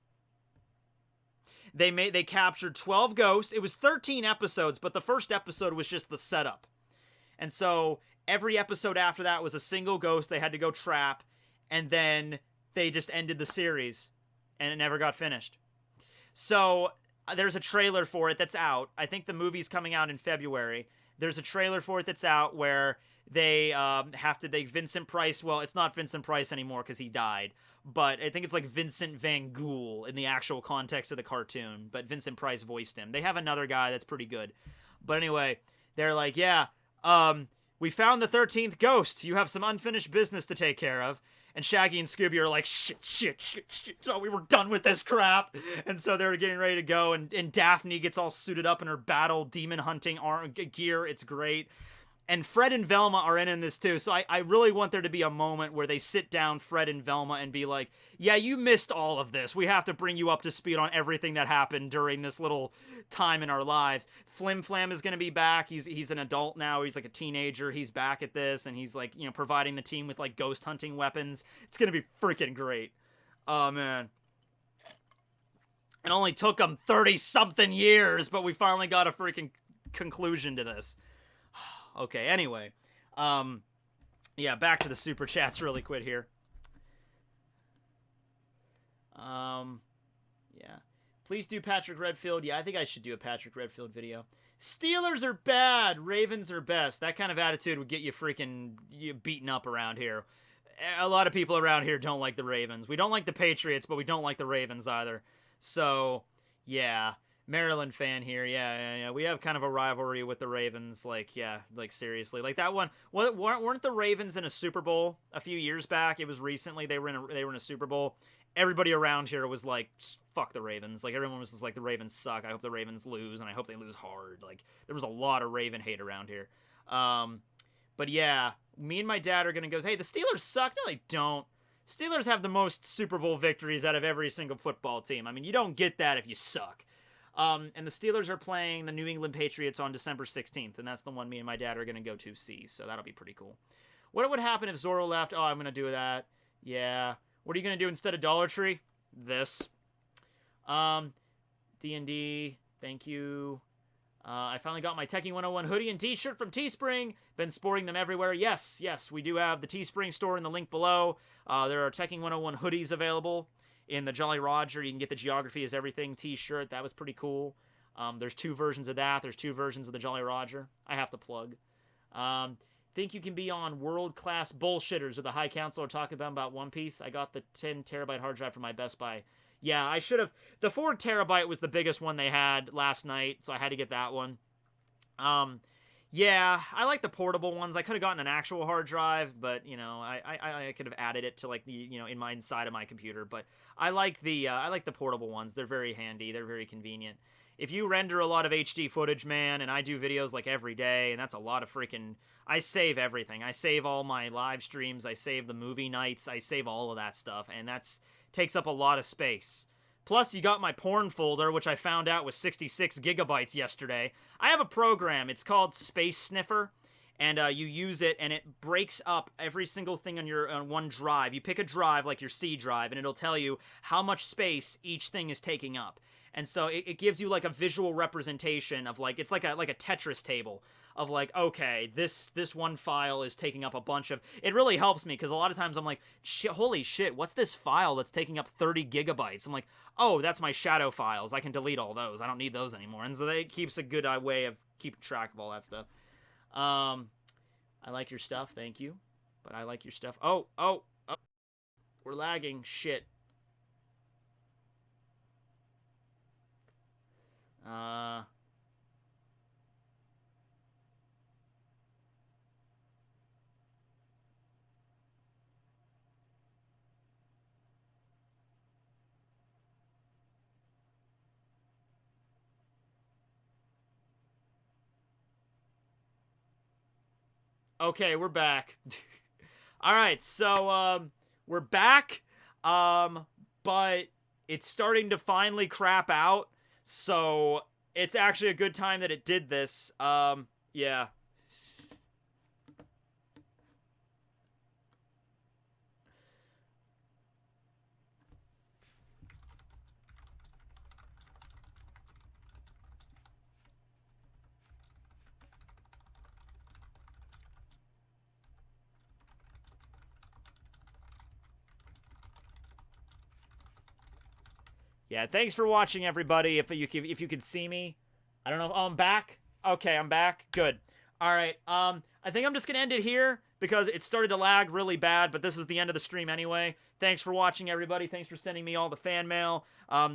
They captured 12 ghosts. It was 13 episodes, but the first episode was just the setup. And so every episode after that was a single ghost they had to go trap, and then they just ended the series, and it never got finished. So there's a trailer for it that's out. I think the movie's coming out in February. There's a trailer for it that's out where they Vincent Price, well, it's not Vincent Price anymore because he died, but I think it's like Vincent Van Ghoul in the actual context of the cartoon, but Vincent Price voiced him. They have another guy that's pretty good. But anyway, they're like, yeah, we found the 13th ghost. You have some unfinished business to take care of. And Shaggy and Scooby are like, shit. So we were done with this crap. And so they're getting ready to go. And Daphne gets all suited up in her battle demon hunting gear. It's great. And Fred and Velma are in this too. So I really want there to be a moment where they sit down, Fred and Velma, and be like, yeah, you missed all of this. We have to bring you up to speed on everything that happened during this little time in our lives. Flim Flam is going to be back. He's an adult now. He's like a teenager. He's back at this, and he's like, providing the team with like ghost hunting weapons. It's going to be freaking great. Oh, man. It only took them 30-something years, but we finally got a freaking conclusion to this. Okay, anyway. Yeah, back to the super chats really quick here. Yeah. Please do Patrick Redfield. Yeah, I think I should do a Patrick Redfield video. Steelers are bad. Ravens are best. That kind of attitude would get you freaking beaten up around here. A lot of people around here don't like the Ravens. We don't like the Patriots, but we don't like the Ravens either. So, yeah. Maryland fan here, yeah. We have kind of a rivalry with the Ravens, like seriously, like that one. Weren't the Ravens in a Super Bowl a few years back? It was recently. They were in a Super Bowl. Everybody around here was like, fuck the Ravens. Like everyone was just like, the Ravens suck. I hope the Ravens lose, and I hope they lose hard. Like there was a lot of Raven hate around here. But yeah, me and my dad are gonna go, hey, the Steelers suck. No, they don't. Steelers have the most Super Bowl victories out of every single football team. I mean, you don't get that if you suck. And the Steelers are playing the New England Patriots on December 16th, and that's the one me and my dad are going to go to see, so that'll be pretty cool. What would happen if Zorro left? Oh, I'm going to do that. Yeah. What are you going to do instead of Dollar Tree? This. D&D, thank you. I finally got my Tekking101 hoodie and t-shirt from Teespring. Been sporting them everywhere. Yes, we do have the Teespring store in the link below. There are Tekking101 hoodies available. In the Jolly Roger, you can get the Geography is Everything t-shirt. That was pretty cool. There's 2 versions of that. There's 2 versions of the Jolly Roger. I have to plug. Think you can be on world-class bullshitters with the High Council are talking about One Piece. I got the 10 terabyte hard drive from my Best Buy. Yeah, I should have. The 4 terabyte was the biggest one they had last night, so I had to get that one. Yeah, I like the portable ones. I could have gotten an actual hard drive, but I could have added it to like the in my inside of my computer. But I like the portable ones. They're very handy. They're very convenient. If you render a lot of HD footage, man, and I do videos like every day, and that's a lot of freaking. I save everything. I save all my live streams. I save the movie nights. I save all of that stuff, and that's takes up a lot of space. Plus, you got my porn folder, which I found out was 66 gigabytes yesterday. I have a program. It's called Space Sniffer, and you use it, and it breaks up every single thing on one drive. You pick a drive, like your C drive, and it'll tell you how much space each thing is taking up. And so it gives you like a visual representation of like, it's like a Tetris table of like, okay, this one file is taking up a bunch of, it really helps me because a lot of times I'm like, holy shit, what's this file that's taking up 30 gigabytes? I'm like, oh, that's my shadow files. I can delete all those. I don't need those anymore. And so it keeps a good way of keeping track of all that stuff. I like your stuff. Thank you. But I like your stuff. Oh, we're lagging. Shit. Okay, we're back. All right, so we're back. But it's starting to finally crap out. So it's actually a good time that it did this. Yeah. Yeah, thanks for watching, everybody. If you could see me. I don't know. Oh, I'm back? Okay, I'm back. Good. All right. I think I'm just going to end it here because it started to lag really bad, but this is the end of the stream anyway. Thanks for watching, everybody. Thanks for sending me all the fan mail.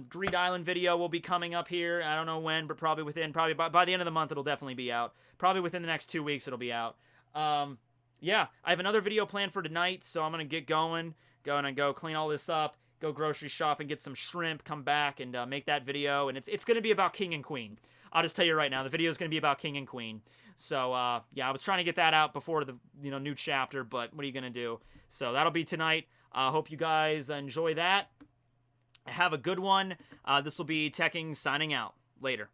Greed Island video will be coming up here. I don't know when, but probably by the end of the month, it'll definitely be out. Probably within the next 2 weeks, it'll be out. Yeah, I have another video planned for tonight, so I'm going to get going. go clean all this up, go grocery shop and get some shrimp, come back and make that video. And it's going to be about King and Queen. I'll just tell you right now, the video is going to be about King and Queen. So, yeah, I was trying to get that out before the new chapter, but what are you going to do? So that'll be tonight. Hope you guys enjoy that. Have a good one. This will be Tekking signing out. Later.